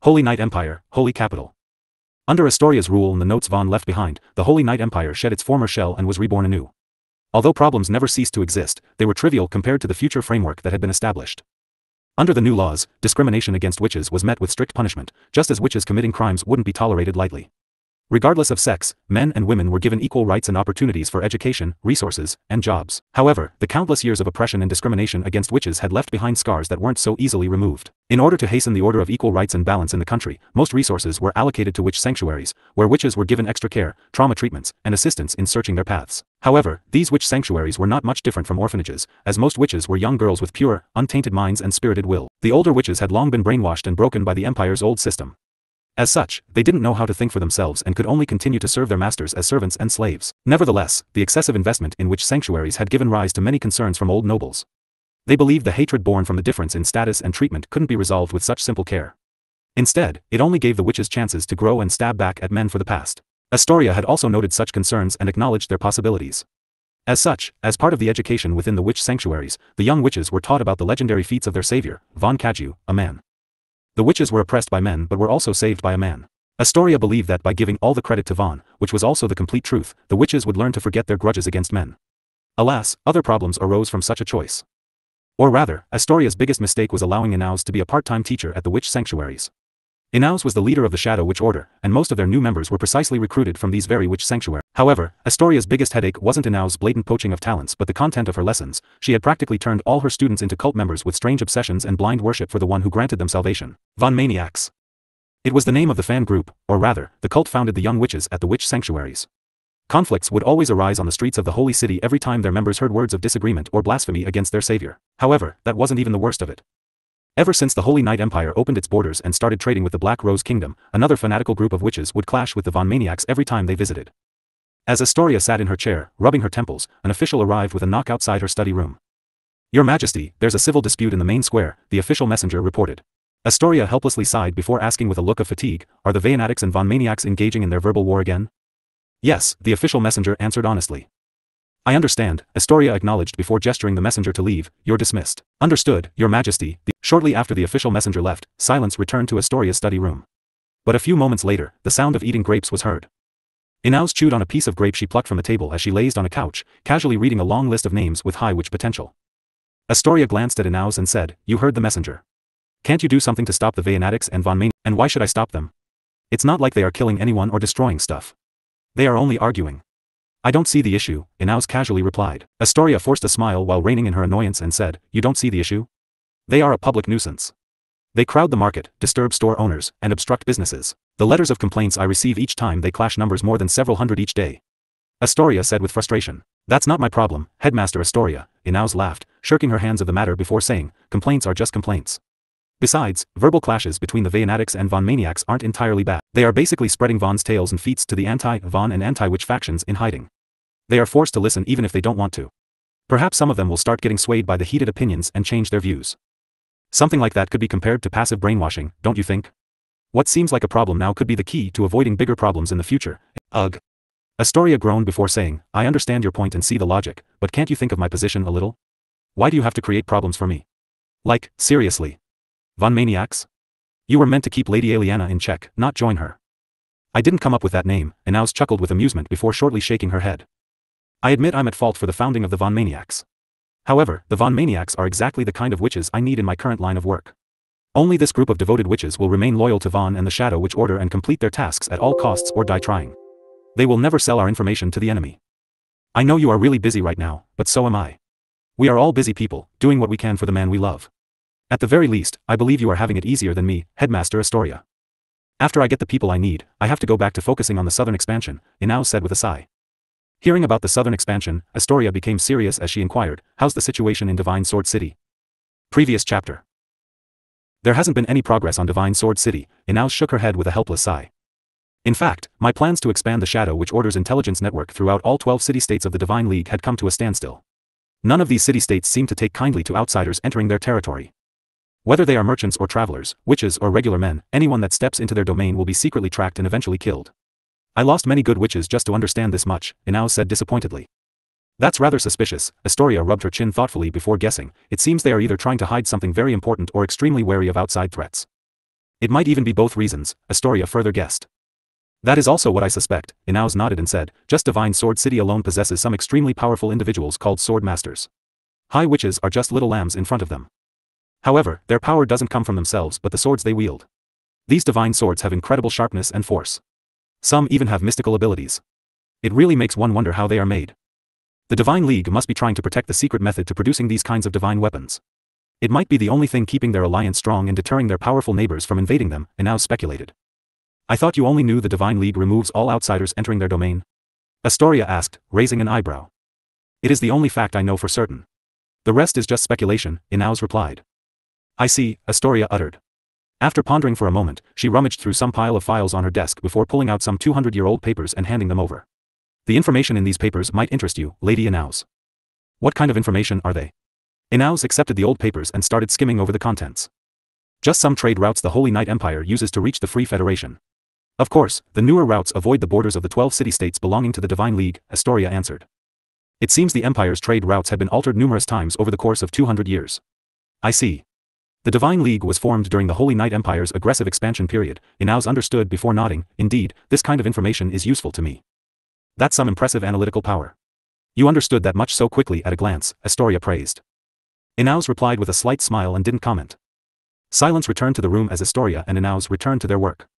Holy Knight Empire, Holy Capital. Under Astoria's rule and the notes Vaan left behind, the Holy Knight Empire shed its former shell and was reborn anew. Although problems never ceased to exist, they were trivial compared to the future framework that had been established. Under the new laws, discrimination against witches was met with strict punishment, just as witches committing crimes wouldn't be tolerated lightly. Regardless of sex, men and women were given equal rights and opportunities for education, resources, and jobs. However, the countless years of oppression and discrimination against witches had left behind scars that weren't so easily removed. In order to hasten the order of equal rights and balance in the country, most resources were allocated to witch sanctuaries, where witches were given extra care, trauma treatments, and assistance in searching their paths. However, these witch sanctuaries were not much different from orphanages, as most witches were young girls with pure, untainted minds and spirited will. The older witches had long been brainwashed and broken by the Empire's old system. As such, they didn't know how to think for themselves and could only continue to serve their masters as servants and slaves. Nevertheless, the excessive investment in witch sanctuaries had given rise to many concerns from old nobles. They believed the hatred born from the difference in status and treatment couldn't be resolved with such simple care. Instead, it only gave the witches chances to grow and stab back at men for the past. Astoria had also noted such concerns and acknowledged their possibilities. As such, as part of the education within the witch sanctuaries, the young witches were taught about the legendary feats of their savior, Vaan Kaju, a man. The witches were oppressed by men but were also saved by a man. Astoria believed that by giving all the credit to Vaan, which was also the complete truth, the witches would learn to forget their grudges against men. Alas, other problems arose from such a choice. Or rather, Astoria's biggest mistake was allowing Inaus to be a part-time teacher at the witch sanctuaries. Inaus was the leader of the Shadow Witch Order, and most of their new members were precisely recruited from these very witch sanctuaries. However, Astoria's biggest headache wasn't Inaus' blatant poaching of talents but the content of her lessons. She had practically turned all her students into cult members with strange obsessions and blind worship for the one who granted them salvation. Vaan Maniacs. It was the name of the fan group, or rather, the cult founded the young witches at the witch sanctuaries. Conflicts would always arise on the streets of the holy city every time their members heard words of disagreement or blasphemy against their savior. However, that wasn't even the worst of it. Ever since the Holy Knight Empire opened its borders and started trading with the Black Rose Kingdom, another fanatical group of witches would clash with the Vaan Maniacs every time they visited. As Astoria sat in her chair, rubbing her temples, an official arrived with a knock outside her study room. "Your Majesty, there's a civil dispute in the main square," the official messenger reported. Astoria helplessly sighed before asking with a look of fatigue, "Are the Vanatics and Vaan Maniacs engaging in their verbal war again?" "Yes," the official messenger answered honestly. "I understand," Astoria acknowledged before gesturing the messenger to leave. "You're dismissed." "Understood, Your Majesty." Shortly after the official messenger left, silence returned to Astoria's study room. But a few moments later, the sound of eating grapes was heard. Inaus chewed on a piece of grape she plucked from the table as she lazed on a couch, casually reading a long list of names with high witch potential. Astoria glanced at Inaus and said, "You heard the messenger. Can't you do something to stop the Vanatics and Vaan Maniacs? And why should I stop them? It's not like they are killing anyone or destroying stuff. They are only arguing." "I don't see the issue," Inaus casually replied. Astoria forced a smile while reining in her annoyance and said, "You don't see the issue? They are a public nuisance. They crowd the market, disturb store owners, and obstruct businesses. The letters of complaints I receive each time they clash numbers more than several hundred each day." Astoria said with frustration. "That's not my problem, Headmaster Astoria," Inaus laughed, shirking her hands of the matter before saying, "Complaints are just complaints. Besides, verbal clashes between the Vanatics and Vaan Maniacs aren't entirely bad. They are basically spreading Vaan's tales and feats to the anti-Vaan and anti-witch factions in hiding. They are forced to listen even if they don't want to. Perhaps some of them will start getting swayed by the heated opinions and change their views. Something like that could be compared to passive brainwashing, don't you think? What seems like a problem now could be the key to avoiding bigger problems in the future." "Ugh." Astoria groaned before saying, "I understand your point and see the logic, but can't you think of my position a little? Why do you have to create problems for me? Like, seriously. Vaan Maniacs? You were meant to keep Lady Aliana in check, not join her." "I didn't come up with that name," Inaus chuckled with amusement before shortly shaking her head. "I admit I'm at fault for the founding of the Vaan Maniacs. However, the Vaan Maniacs are exactly the kind of witches I need in my current line of work. Only this group of devoted witches will remain loyal to Vaan and the Shadow Witch Order and complete their tasks at all costs or die trying. They will never sell our information to the enemy. I know you are really busy right now, but so am I. We are all busy people, doing what we can for the man we love. At the very least, I believe you are having it easier than me, Headmaster Astoria. After I get the people I need, I have to go back to focusing on the southern expansion," Inaus said with a sigh. Hearing about the southern expansion, Astoria became serious as she inquired, "How's the situation in Divine Sword City?" Previous chapter. "There hasn't been any progress on Divine Sword City," Inaus shook her head with a helpless sigh. "In fact, my plans to expand the Shadow Witch Order's intelligence network throughout all 12 city-states of the Divine League had come to a standstill. None of these city-states seem to take kindly to outsiders entering their territory. Whether they are merchants or travelers, witches or regular men, anyone that steps into their domain will be secretly tracked and eventually killed. I lost many good witches just to understand this much," Inaus said disappointedly. "That's rather suspicious," Astoria rubbed her chin thoughtfully before guessing. "It seems they are either trying to hide something very important or extremely wary of outside threats." It might even be both reasons, Astoria further guessed. That is also what I suspect, Inauz nodded and said, just Divine Sword City alone possesses some extremely powerful individuals called Sword Masters. High Witches are just little lambs in front of them. However, their power doesn't come from themselves but the swords they wield. These divine swords have incredible sharpness and force. Some even have mystical abilities. It really makes one wonder how they are made. The Divine League must be trying to protect the secret method to producing these kinds of divine weapons. It might be the only thing keeping their alliance strong and deterring their powerful neighbors from invading them, Inauz speculated. I thought you only knew the Divine League removes all outsiders entering their domain? Astoria asked, raising an eyebrow. It is the only fact I know for certain. The rest is just speculation, Inauz replied. I see, Astoria uttered. After pondering for a moment, she rummaged through some pile of files on her desk before pulling out some 200-year-old papers and handing them over. The information in these papers might interest you, Lady Inauz. What kind of information are they? Inauz accepted the old papers and started skimming over the contents. Just some trade routes the Holy Night Empire uses to reach the Free Federation. Of course, the newer routes avoid the borders of the 12 city-states belonging to the Divine League, Astoria answered. It seems the Empire's trade routes had been altered numerous times over the course of 200 years. I see. The Divine League was formed during the Holy Night Empire's aggressive expansion period, Inauz understood before nodding. Indeed, this kind of information is useful to me. That's some impressive analytical power. You understood that much so quickly at a glance, Astoria praised. Inauz replied with a slight smile and didn't comment. Silence returned to the room as Astoria and Inauz returned to their work.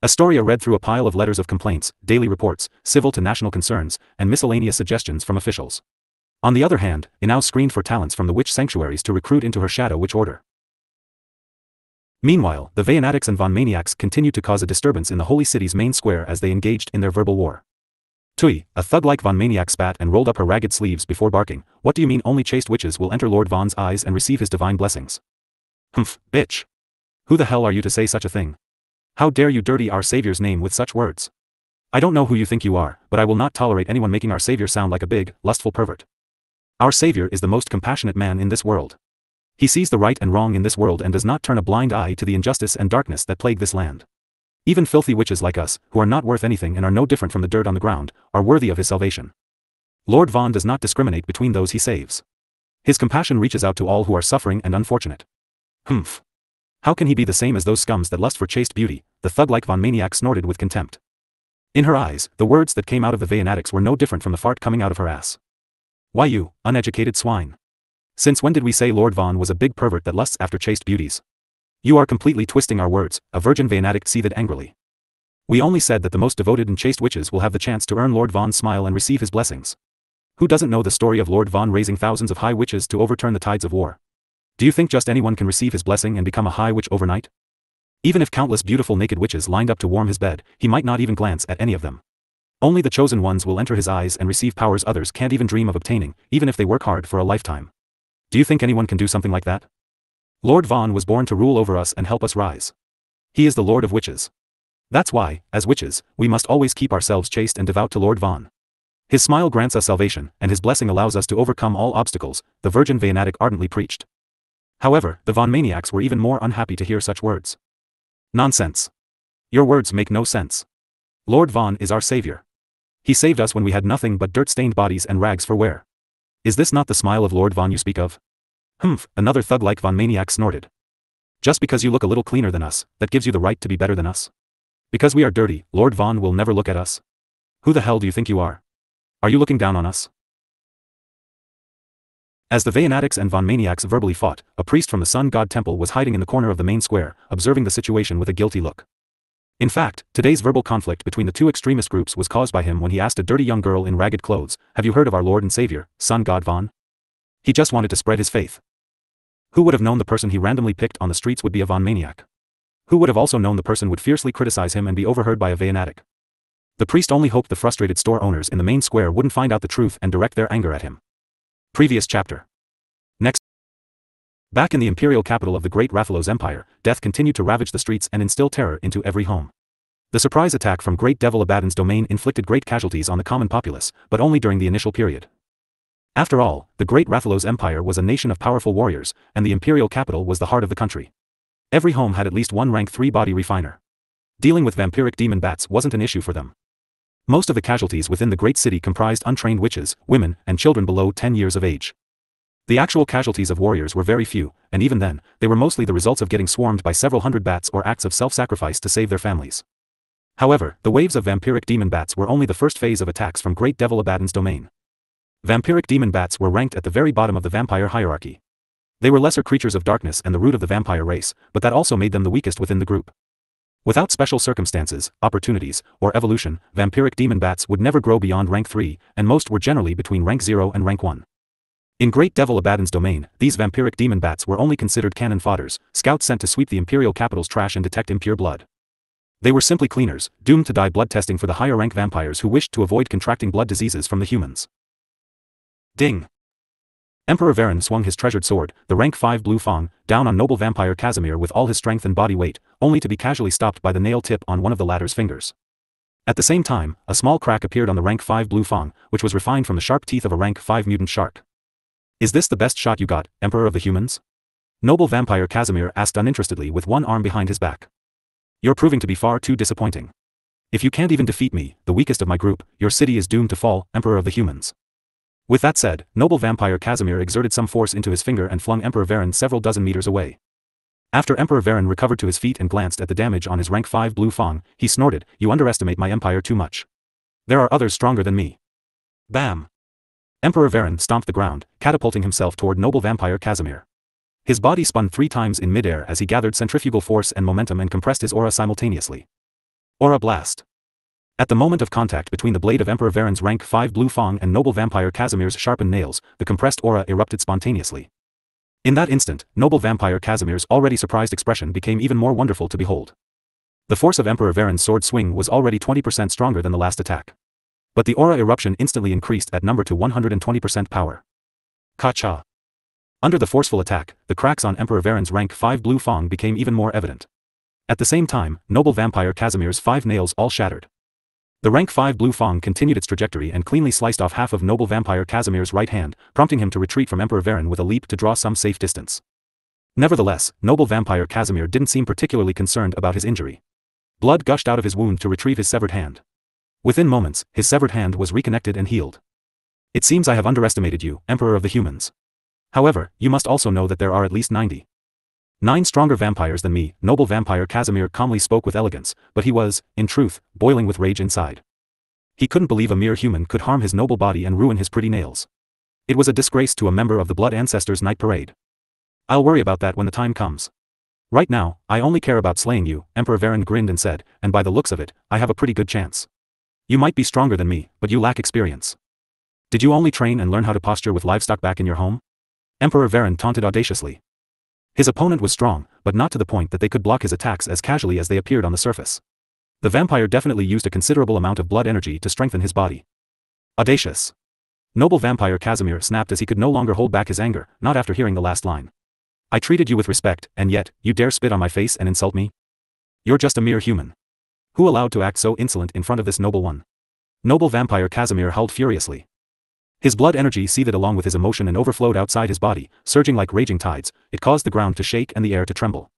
Astoria read through a pile of letters of complaints, daily reports, civil to national concerns, and miscellaneous suggestions from officials. On the other hand, Inauz screened for talents from the witch sanctuaries to recruit into her shadow witch order. Meanwhile, the Vaanatics and Vaan maniacs continued to cause a disturbance in the holy city's main square as they engaged in their verbal war. Tui, a thug-like Vaan maniac spat and rolled up her ragged sleeves before barking, what do you mean only chaste witches will enter Lord Vaan's eyes and receive his divine blessings? Humph, bitch. Who the hell are you to say such a thing? How dare you dirty our Savior's name with such words? I don't know who you think you are, but I will not tolerate anyone making our Savior sound like a big, lustful pervert. Our Savior is the most compassionate man in this world. He sees the right and wrong in this world and does not turn a blind eye to the injustice and darkness that plague this land. Even filthy witches like us, who are not worth anything and are no different from the dirt on the ground, are worthy of his salvation. Lord Vaan does not discriminate between those he saves. His compassion reaches out to all who are suffering and unfortunate. Humph. How can he be the same as those scums that lust for chaste beauty? The thug-like Vaan maniac snorted with contempt. In her eyes, the words that came out of the Vaanatics were no different from the fart coming out of her ass. Why you, uneducated swine? Since when did we say Lord Vaan was a big pervert that lusts after chaste beauties? You are completely twisting our words, a virgin Vaanatic seethed angrily. We only said that the most devoted and chaste witches will have the chance to earn Lord Vaan's smile and receive his blessings. Who doesn't know the story of Lord Vaan raising thousands of high witches to overturn the tides of war? Do you think just anyone can receive his blessing and become a high witch overnight? Even if countless beautiful naked witches lined up to warm his bed, he might not even glance at any of them. Only the chosen ones will enter his eyes and receive powers others can't even dream of obtaining, even if they work hard for a lifetime. Do you think anyone can do something like that? Lord Vaan was born to rule over us and help us rise. He is the Lord of Witches. That's why, as witches, we must always keep ourselves chaste and devout to Lord Vaan. His smile grants us salvation, and his blessing allows us to overcome all obstacles, the virgin Vaanatic ardently preached. However, the Vaan maniacs were even more unhappy to hear such words. Nonsense. Your words make no sense. Lord Vaan is our savior. He saved us when we had nothing but dirt-stained bodies and rags for wear. Is this not the smile of Lord Vaan you speak of? Humph, another thug-like Vaan maniac snorted. Just because you look a little cleaner than us, that gives you the right to be better than us? Because we are dirty, Lord Vaan will never look at us? Who the hell do you think you are? Are you looking down on us? As the Vaanatics and Vaan maniacs verbally fought, a priest from the Sun God Temple was hiding in the corner of the main square, observing the situation with a guilty look. In fact, today's verbal conflict between the two extremist groups was caused by him when he asked a dirty young girl in ragged clothes, "Have you heard of our Lord and Savior, Sun God Vaan?" He just wanted to spread his faith. Who would have known the person he randomly picked on the streets would be a Vaan maniac? Who would have also known the person would fiercely criticize him and be overheard by a Vaanatic? The priest only hoped the frustrated store owners in the main square wouldn't find out the truth and direct their anger at him. Previous chapter. Next. Back in the imperial capital of the great Rathalos Empire, death continued to ravage the streets and instill terror into every home. The surprise attack from Great Devil Abaddon's domain inflicted great casualties on the common populace, but only during the initial period. After all, the great Rathalos Empire was a nation of powerful warriors, and the imperial capital was the heart of the country. Every home had at least one rank 3 body refiner. Dealing with vampiric demon bats wasn't an issue for them. Most of the casualties within the great city comprised untrained witches, women, and children below 10 years of age. The actual casualties of warriors were very few, and even then, they were mostly the results of getting swarmed by several hundred bats or acts of self-sacrifice to save their families. However, the waves of vampiric demon bats were only the first phase of attacks from Great Devil Abaddon's domain. Vampiric demon bats were ranked at the very bottom of the vampire hierarchy. They were lesser creatures of darkness and the root of the vampire race, but that also made them the weakest within the group. Without special circumstances, opportunities, or evolution, vampiric demon bats would never grow beyond rank 3, and most were generally between rank 0 and rank 1. In Great Devil Abaddon's domain, these vampiric demon bats were only considered cannon fodders, scouts sent to sweep the imperial capital's trash and detect impure blood. They were simply cleaners, doomed to die blood testing for the higher rank vampires who wished to avoid contracting blood diseases from the humans. Ding! Emperor Vaan swung his treasured sword, the rank 5 blue Fang, down on noble vampire Casimir with all his strength and body weight, only to be casually stopped by the nail tip on one of the latter's fingers. At the same time, a small crack appeared on the rank 5 blue Fang, which was refined from the sharp teeth of a rank 5 mutant shark. Is this the best shot you got, Emperor of the Humans? Noble vampire Casimir asked uninterestedly with one arm behind his back. You're proving to be far too disappointing. If you can't even defeat me, the weakest of my group, your city is doomed to fall, Emperor of the Humans. With that said, noble vampire Casimir exerted some force into his finger and flung Emperor Vaan several dozen meters away. After Emperor Vaan recovered to his feet and glanced at the damage on his rank 5 blue Fang, he snorted, "You underestimate my empire too much. There are others stronger than me." Bam! Emperor Vaan stomped the ground, catapulting himself toward noble vampire Casimir. His body spun 3 times in midair as he gathered centrifugal force and momentum and compressed his aura simultaneously. Aura blast. At the moment of contact between the blade of Emperor Varan's rank 5 blue Fang and noble vampire Casimir's sharpened nails, the compressed aura erupted spontaneously. In that instant, noble vampire Casimir's already surprised expression became even more wonderful to behold. The force of Emperor Varan's sword swing was already 20% stronger than the last attack. But the aura eruption instantly increased that number to 120% power. Ka-cha! Under the forceful attack, the cracks on Emperor Varan's rank 5 blue Fang became even more evident. At the same time, noble vampire Casimir's 5 nails all shattered. The rank 5 blue Fang continued its trajectory and cleanly sliced off half of noble vampire Casimir's right hand, prompting him to retreat from Emperor Varan with a leap to draw some safe distance. Nevertheless, noble vampire Casimir didn't seem particularly concerned about his injury. Blood gushed out of his wound to retrieve his severed hand. Within moments, his severed hand was reconnected and healed. It seems I have underestimated you, Emperor of the Humans. However, you must also know that there are at least 99 stronger vampires than me. Noble vampire Casimir calmly spoke with elegance, but he was, in truth, boiling with rage inside. He couldn't believe a mere human could harm his noble body and ruin his pretty nails. It was a disgrace to a member of the Blood Ancestors' night parade. I'll worry about that when the time comes. Right now, I only care about slaying you, Emperor Varan grinned and said, and by the looks of it, I have a pretty good chance. You might be stronger than me, but you lack experience. Did you only train and learn how to posture with livestock back in your home? Emperor Varan taunted audaciously. His opponent was strong, but not to the point that they could block his attacks as casually as they appeared on the surface. The vampire definitely used a considerable amount of blood energy to strengthen his body. Audacious. Noble vampire Casimir snapped as he could no longer hold back his anger, not after hearing the last line. I treated you with respect, and yet, you dare spit on my face and insult me? You're just a mere human. Who allowed to act so insolent in front of this noble one? Noble vampire Casimir howled furiously. His blood energy seethed along with his emotion and overflowed outside his body, surging like raging tides. It caused the ground to shake and the air to tremble.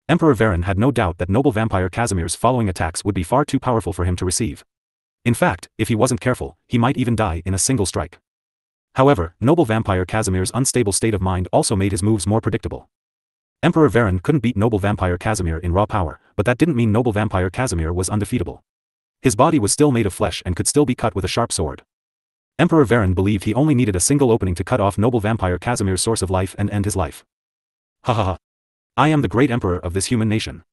Emperor Varan had no doubt that noble vampire Casimir's following attacks would be far too powerful for him to receive. In fact, if he wasn't careful, he might even die in a single strike. However, noble vampire Casimir's unstable state of mind also made his moves more predictable. Emperor Varan couldn't beat noble vampire Casimir in raw power, but that didn't mean noble vampire Casimir was undefeatable. His body was still made of flesh and could still be cut with a sharp sword. Emperor Varan believed he only needed a single opening to cut off noble vampire Casimir's source of life and end his life. Ha ha ha. I am the great emperor of this human nation.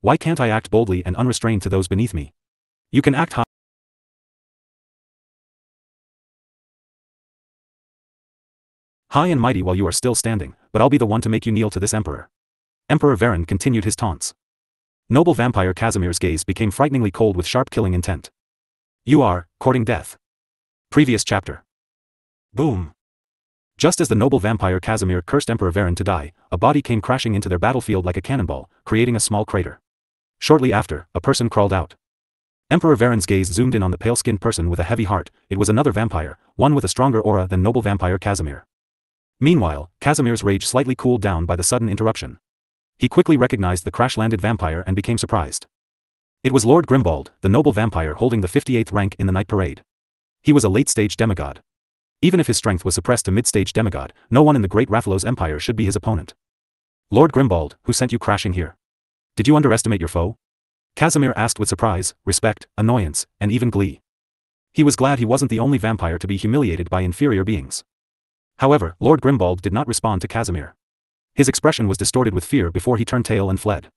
Why can't I act boldly and unrestrained to those beneath me? You can act high and mighty while you are still standing, but I'll be the one to make you kneel to this emperor. Emperor Varan continued his taunts. Noble vampire Casimir's gaze became frighteningly cold with sharp killing intent. You are courting death. Previous chapter. Boom. Just as the noble vampire Casimir cursed Emperor Varan to die, a body came crashing into their battlefield like a cannonball, creating a small crater. Shortly after, a person crawled out. Emperor Varan's gaze zoomed in on the pale-skinned person with a heavy heart. It was another vampire, one with a stronger aura than noble vampire Casimir. Meanwhile, Casimir's rage slightly cooled down by the sudden interruption. He quickly recognized the crash-landed vampire and became surprised. It was Lord Grimbald, the noble vampire holding the 58th rank in the night parade. He was a late-stage demigod. Even if his strength was suppressed to mid-stage demigod, no one in the great Rathalos Empire should be his opponent. Lord Grimbald, who sent you crashing here? Did you underestimate your foe? Casimir asked with surprise, respect, annoyance, and even glee. He was glad he wasn't the only vampire to be humiliated by inferior beings. However, Lord Grimbald did not respond to Casimir. His expression was distorted with fear before he turned tail and fled.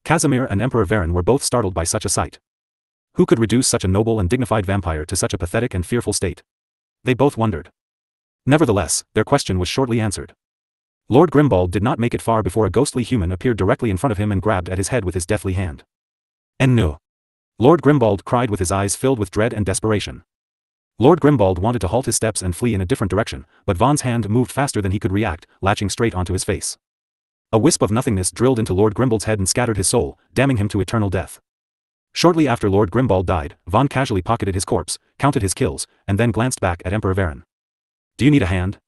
Casimir and Emperor Vaan were both startled by such a sight. Who could reduce such a noble and dignified vampire to such a pathetic and fearful state? They both wondered. Nevertheless, their question was shortly answered. Lord Grimbald did not make it far before a ghostly human appeared directly in front of him and grabbed at his head with his deathly hand. "And no!" Lord Grimbald cried with his eyes filled with dread and desperation. Lord Grimbald wanted to halt his steps and flee in a different direction, but Vaan's hand moved faster than he could react, latching straight onto his face. A wisp of nothingness drilled into Lord Grimbald's head and scattered his soul, damning him to eternal death. Shortly after Lord Grimbald died, Vaan casually pocketed his corpse, counted his kills, and then glanced back at Emperor Vaan. "Do you need a hand?"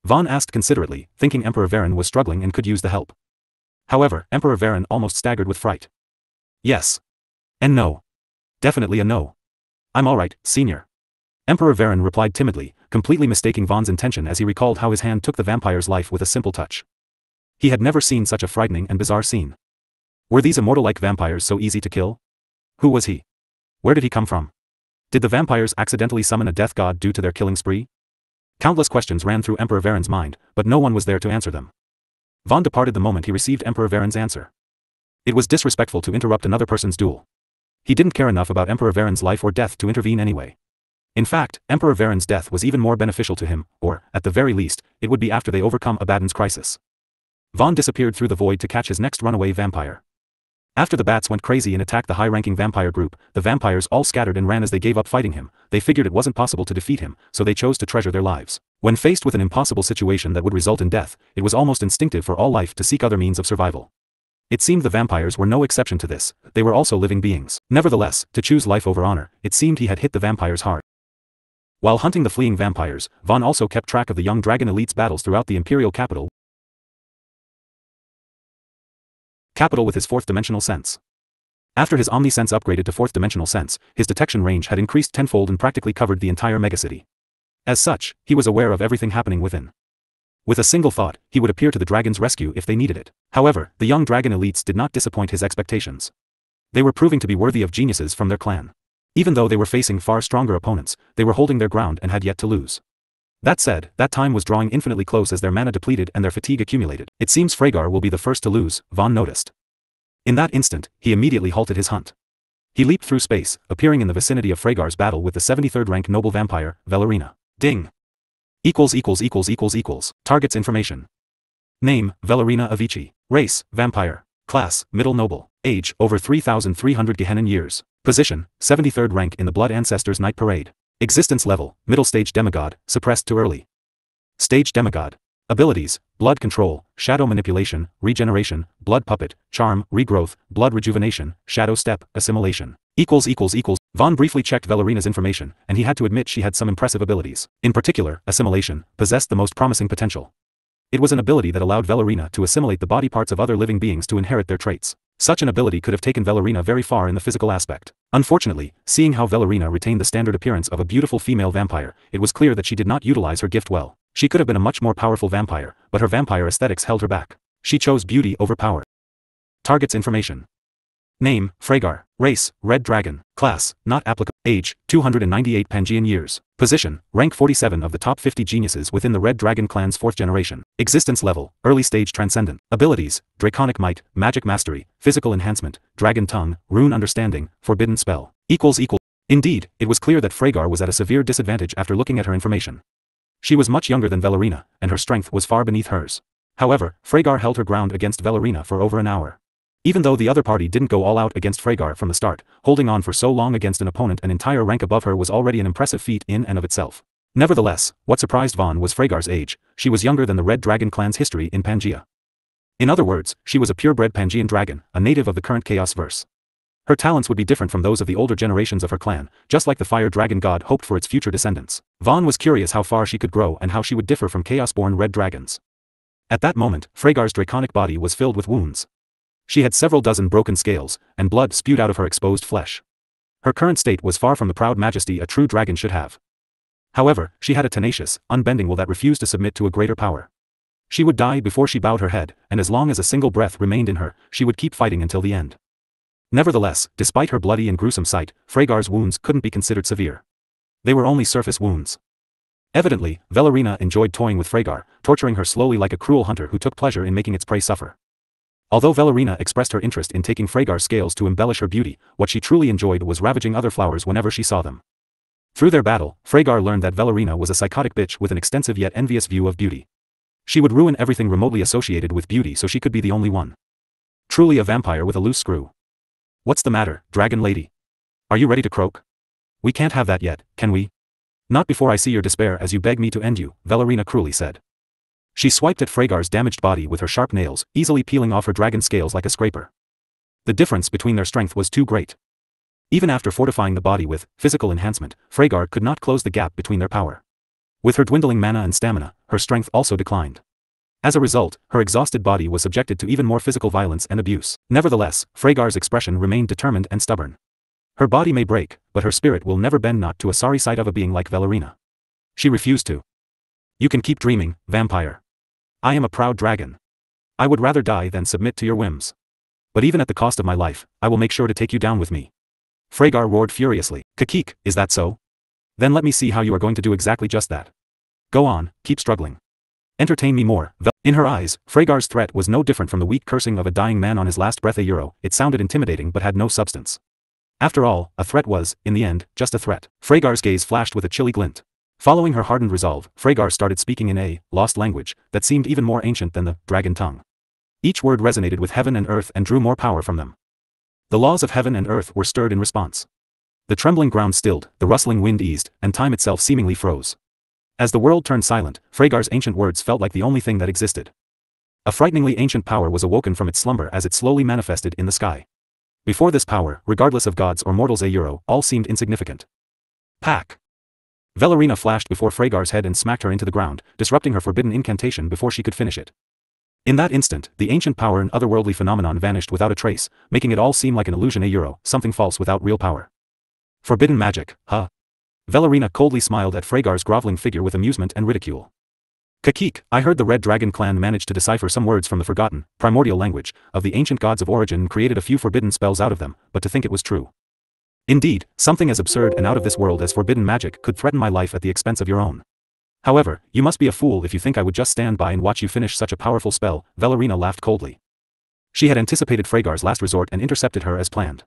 Vaan asked considerately, thinking Emperor Vaan was struggling and could use the help. However, Emperor Vaan almost staggered with fright. "Yes. And no. Definitely a no. I'm alright, senior." Emperor Vaan replied timidly, completely mistaking Vaan's intention as he recalled how his hand took the vampire's life with a simple touch. He had never seen such a frightening and bizarre scene. Were these immortal-like vampires so easy to kill? Who was he? Where did he come from? Did the vampires accidentally summon a death god due to their killing spree? Countless questions ran through Emperor Vaan's mind, but no one was there to answer them. Vaan departed the moment he received Emperor Vaan's answer. It was disrespectful to interrupt another person's duel. He didn't care enough about Emperor Vaan's life or death to intervene anyway. In fact, Emperor Vaan's death was even more beneficial to him, or, at the very least, it would be after they overcome Abaddon's crisis. Vaan disappeared through the void to catch his next runaway vampire. After the bats went crazy and attacked the high-ranking vampire group, the vampires all scattered and ran as they gave up fighting him. They figured it wasn't possible to defeat him, so they chose to treasure their lives. When faced with an impossible situation that would result in death, it was almost instinctive for all life to seek other means of survival. It seemed the vampires were no exception to this. They were also living beings. Nevertheless, to choose life over honor, it seemed he had hit the vampires hard. While hunting the fleeing vampires, Vaan also kept track of the young dragon elite's battles throughout the imperial capital with his fourth-dimensional sense. After his omni-sense upgraded to fourth-dimensional sense, his detection range had increased tenfold and practically covered the entire megacity. As such, he was aware of everything happening within. With a single thought, he would appear to the dragon's rescue if they needed it. However, the young dragon elites did not disappoint his expectations. They were proving to be worthy of geniuses from their clan. Even though they were facing far stronger opponents, they were holding their ground and had yet to lose. That said, that time was drawing infinitely close as their mana depleted and their fatigue accumulated. It seems Freygar will be the first to lose, Vaan noticed. In that instant, he immediately halted his hunt. He leaped through space, appearing in the vicinity of Freygar's battle with the 73rd rank noble vampire, Valerina. Ding! Target's information. Name, Valerina Avici. Race, vampire. Class, middle noble. Age, over 3,300 Gehenna years. Position, 73rd rank in the Blood Ancestors Night Parade. Existence level, middle stage demigod, suppressed too early. Stage demigod. Abilities, blood control, shadow manipulation, regeneration, blood puppet, charm, regrowth, blood rejuvenation, shadow step, assimilation. Vaan briefly checked Valerina's information, and he had to admit she had some impressive abilities. In particular, assimilation possessed the most promising potential. It was an ability that allowed Valerina to assimilate the body parts of other living beings to inherit their traits. Such an ability could have taken Valerina very far in the physical aspect. Unfortunately, seeing how Valerina retained the standard appearance of a beautiful female vampire, it was clear that she did not utilize her gift well. She could have been a much more powerful vampire, but her vampire aesthetics held her back. She chose beauty over power. Target's information. Name, Freygar. Race, Red Dragon. Class, not applicable. Age, 298 Pangean years. Position, rank 47 of the top 50 geniuses within the Red Dragon clan's 4th generation. Existence level, early stage transcendent. Abilities, Draconic Might, Magic Mastery, Physical Enhancement, Dragon Tongue, Rune Understanding, Forbidden Spell. Indeed, it was clear that Freygar was at a severe disadvantage after looking at her information. She was much younger than Valerina, and her strength was far beneath hers. However, Freygar held her ground against Valerina for over an hour. Even though the other party didn't go all out against Freygar from the start, holding on for so long against an opponent an entire rank above her was already an impressive feat in and of itself. Nevertheless, what surprised Vaan was Freygar's age. She was younger than the Red Dragon clan's history in Pangaea. In other words, she was a purebred Pangean dragon, a native of the current Chaos verse. Her talents would be different from those of the older generations of her clan, just like the fire dragon god hoped for its future descendants. Vaan was curious how far she could grow and how she would differ from chaos-born red dragons. At that moment, Freygar's draconic body was filled with wounds. She had several dozen broken scales, and blood spewed out of her exposed flesh. Her current state was far from the proud majesty a true dragon should have. However, she had a tenacious, unbending will that refused to submit to a greater power. She would die before she bowed her head, and as long as a single breath remained in her, she would keep fighting until the end. Nevertheless, despite her bloody and gruesome sight, Freygar's wounds couldn't be considered severe. They were only surface wounds. Evidently, Valerina enjoyed toying with Freygar, torturing her slowly like a cruel hunter who took pleasure in making its prey suffer. Although Valerina expressed her interest in taking Freygar's scales to embellish her beauty, what she truly enjoyed was ravaging other flowers whenever she saw them. Through their battle, Freygar learned that Valerina was a psychotic bitch with an extensive yet envious view of beauty. She would ruin everything remotely associated with beauty so she could be the only one. Truly a vampire with a loose screw. What's the matter, dragon lady? Are you ready to croak? We can't have that yet, can we? Not before I see your despair as you beg me to end you, Valerina cruelly said. She swiped at Freygar's damaged body with her sharp nails, easily peeling off her dragon scales like a scraper. The difference between their strength was too great. Even after fortifying the body with physical enhancement, Freygar could not close the gap between their power. With her dwindling mana and stamina, her strength also declined. As a result, her exhausted body was subjected to even more physical violence and abuse. Nevertheless, Freygar's expression remained determined and stubborn. Her body may break, but her spirit will never bend not to a sorry sight of a being like Valerina. She refused to. You can keep dreaming, vampire. I am a proud dragon. I would rather die than submit to your whims. But even at the cost of my life, I will make sure to take you down with me. Freygar roared furiously. Kakik, is that so? Then let me see how you are going to do exactly just that. Go on, keep struggling. Entertain me more. In her eyes, Freygar's threat was no different from the weak cursing of a dying man on his last breath. It sounded intimidating but had no substance. After all, a threat was, in the end, just a threat. Freygar's gaze flashed with a chilly glint. Following her hardened resolve, Freygar started speaking in a lost language that seemed even more ancient than the dragon tongue. Each word resonated with heaven and earth and drew more power from them. The laws of heaven and earth were stirred in response. The trembling ground stilled, the rustling wind eased, and time itself seemingly froze. As the world turned silent, Freygar's ancient words felt like the only thing that existed. A frighteningly ancient power was awoken from its slumber as it slowly manifested in the sky. Before this power, regardless of gods or mortals, all seemed insignificant. Pack! Valerina flashed before Freygar's head and smacked her into the ground, disrupting her forbidden incantation before she could finish it. In that instant, the ancient power and otherworldly phenomenon vanished without a trace, making it all seem like an illusion, something false without real power. Forbidden magic, huh? Valerina coldly smiled at Freygar's groveling figure with amusement and ridicule. Kakik, I heard the Red Dragon clan managed to decipher some words from the forgotten, primordial language of the ancient gods of origin and created a few forbidden spells out of them, but to think it was true. Indeed, something as absurd and out of this world as forbidden magic could threaten my life at the expense of your own. However, you must be a fool if you think I would just stand by and watch you finish such a powerful spell, Valerina laughed coldly. She had anticipated Freygar's last resort and intercepted her as planned.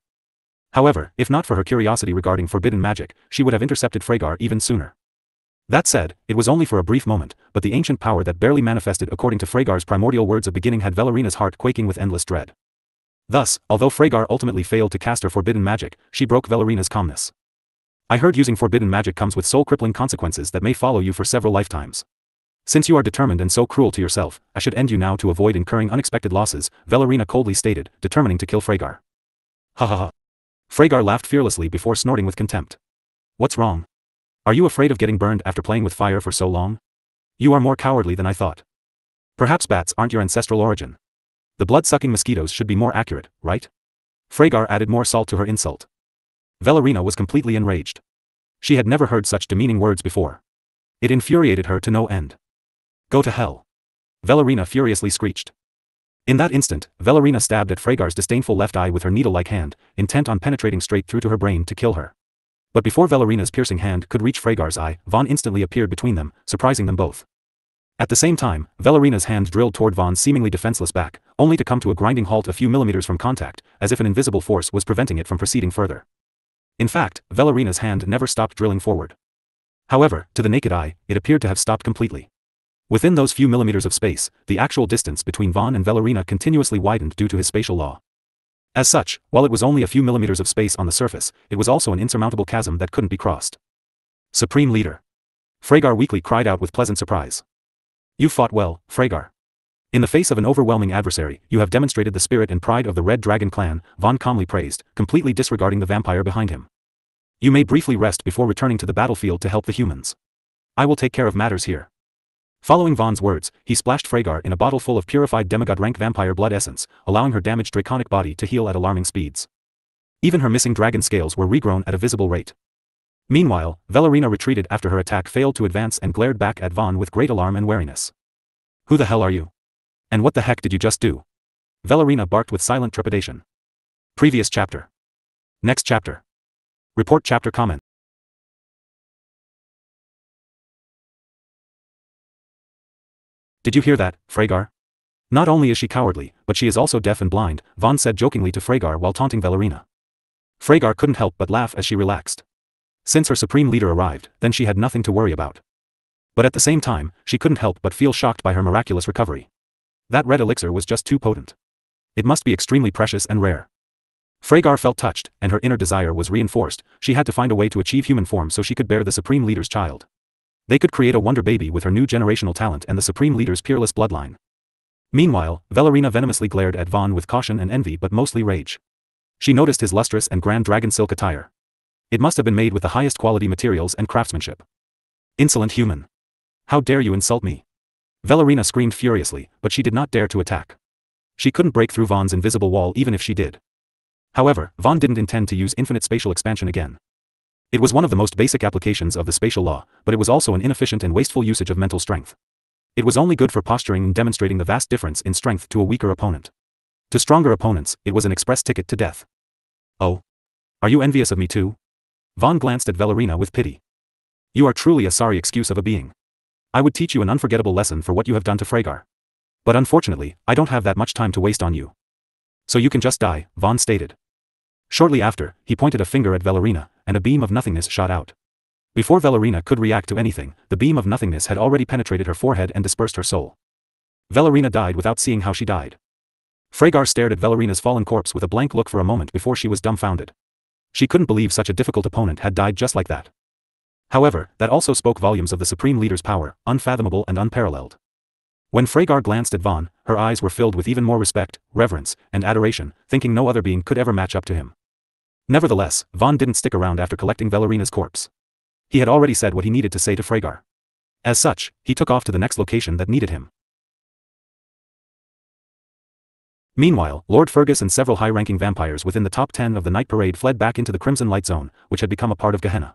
However, if not for her curiosity regarding forbidden magic, she would have intercepted Freygar even sooner. That said, it was only for a brief moment, but the ancient power that barely manifested according to Freygar's primordial words of beginning had Valerina's heart quaking with endless dread. Thus, although Freygar ultimately failed to cast her forbidden magic, she broke Valerina's calmness. I heard using forbidden magic comes with soul-crippling consequences that may follow you for several lifetimes. Since you are determined and so cruel to yourself, I should end you now to avoid incurring unexpected losses, Valerina coldly stated, determining to kill Freygar. Ha ha ha. Freygar laughed fearlessly before snorting with contempt. What's wrong? Are you afraid of getting burned after playing with fire for so long? You are more cowardly than I thought. Perhaps bats aren't your ancestral origin. The blood-sucking mosquitoes should be more accurate, right? Freygar added more salt to her insult. Valerina was completely enraged. She had never heard such demeaning words before. It infuriated her to no end. Go to hell. Valerina furiously screeched. In that instant, Valerina stabbed at Freygar's disdainful left eye with her needle-like hand, intent on penetrating straight through to her brain to kill her. But before Valerina's piercing hand could reach Freygar's eye, Vaan instantly appeared between them, surprising them both. At the same time, Valerina's hand drilled toward Vaan's seemingly defenseless back, only to come to a grinding halt a few millimeters from contact, as if an invisible force was preventing it from proceeding further. In fact, Valerina's hand never stopped drilling forward. However, to the naked eye, it appeared to have stopped completely. Within those few millimeters of space, the actual distance between Vaan and Valerina continuously widened due to his spatial law. As such, while it was only a few millimeters of space on the surface, it was also an insurmountable chasm that couldn't be crossed. Supreme Leader. Freygar weakly cried out with pleasant surprise. You fought well, Freygar. In the face of an overwhelming adversary, you have demonstrated the spirit and pride of the Red Dragon clan, Vaan calmly praised, completely disregarding the vampire behind him. You may briefly rest before returning to the battlefield to help the humans. I will take care of matters here. Following Vaan's words, he splashed Freygar in a bottle full of purified demigod-rank vampire blood essence, allowing her damaged draconic body to heal at alarming speeds. Even her missing dragon scales were regrown at a visible rate. Meanwhile, Valerina retreated after her attack failed to advance and glared back at Vaan with great alarm and wariness. Who the hell are you? And what the heck did you just do? Valerina barked with silent trepidation. Previous chapter. Next chapter. Report chapter comment. Did you hear that, Freygar? Not only is she cowardly, but she is also deaf and blind, Vaan said jokingly to Freygar while taunting Valerina. Freygar couldn't help but laugh as she relaxed. Since her supreme leader arrived, then she had nothing to worry about. But at the same time, she couldn't help but feel shocked by her miraculous recovery. That red elixir was just too potent. It must be extremely precious and rare. Freygar felt touched, and her inner desire was reinforced. She had to find a way to achieve human form so she could bear the supreme leader's child. They could create a wonder baby with her new generational talent and the supreme leader's peerless bloodline. Meanwhile, Valerina venomously glared at Vaan with caution and envy but mostly rage. She noticed his lustrous and grand dragon silk attire. It must have been made with the highest quality materials and craftsmanship. Insolent human! How dare you insult me? Valerina screamed furiously, but she did not dare to attack. She couldn't break through Vaan's invisible wall even if she did. However, Vaan didn't intend to use infinite spatial expansion again. It was one of the most basic applications of the spatial law, but it was also an inefficient and wasteful usage of mental strength. It was only good for posturing and demonstrating the vast difference in strength to a weaker opponent. To stronger opponents, it was an express ticket to death. Oh? Are you envious of me too? Vaan glanced at Valerina with pity. You are truly a sorry excuse of a being. I would teach you an unforgettable lesson for what you have done to Freygar. But unfortunately, I don't have that much time to waste on you. So you can just die, Vaan stated. Shortly after, he pointed a finger at Valerina, and a beam of nothingness shot out. Before Valerina could react to anything, the beam of nothingness had already penetrated her forehead and dispersed her soul. Valerina died without seeing how she died. Freygar stared at Valerina's fallen corpse with a blank look for a moment before she was dumbfounded. She couldn't believe such a difficult opponent had died just like that. However, that also spoke volumes of the supreme leader's power, unfathomable and unparalleled. When Freygar glanced at Vaan, her eyes were filled with even more respect, reverence, and adoration, thinking no other being could ever match up to him. Nevertheless, Vaan didn't stick around after collecting Valerina's corpse. He had already said what he needed to say to Freygar. As such, he took off to the next location that needed him. Meanwhile, Lord Fergus and several high-ranking vampires within the top 10 of the night parade fled back into the Crimson Light Zone, which had become a part of Gehenna.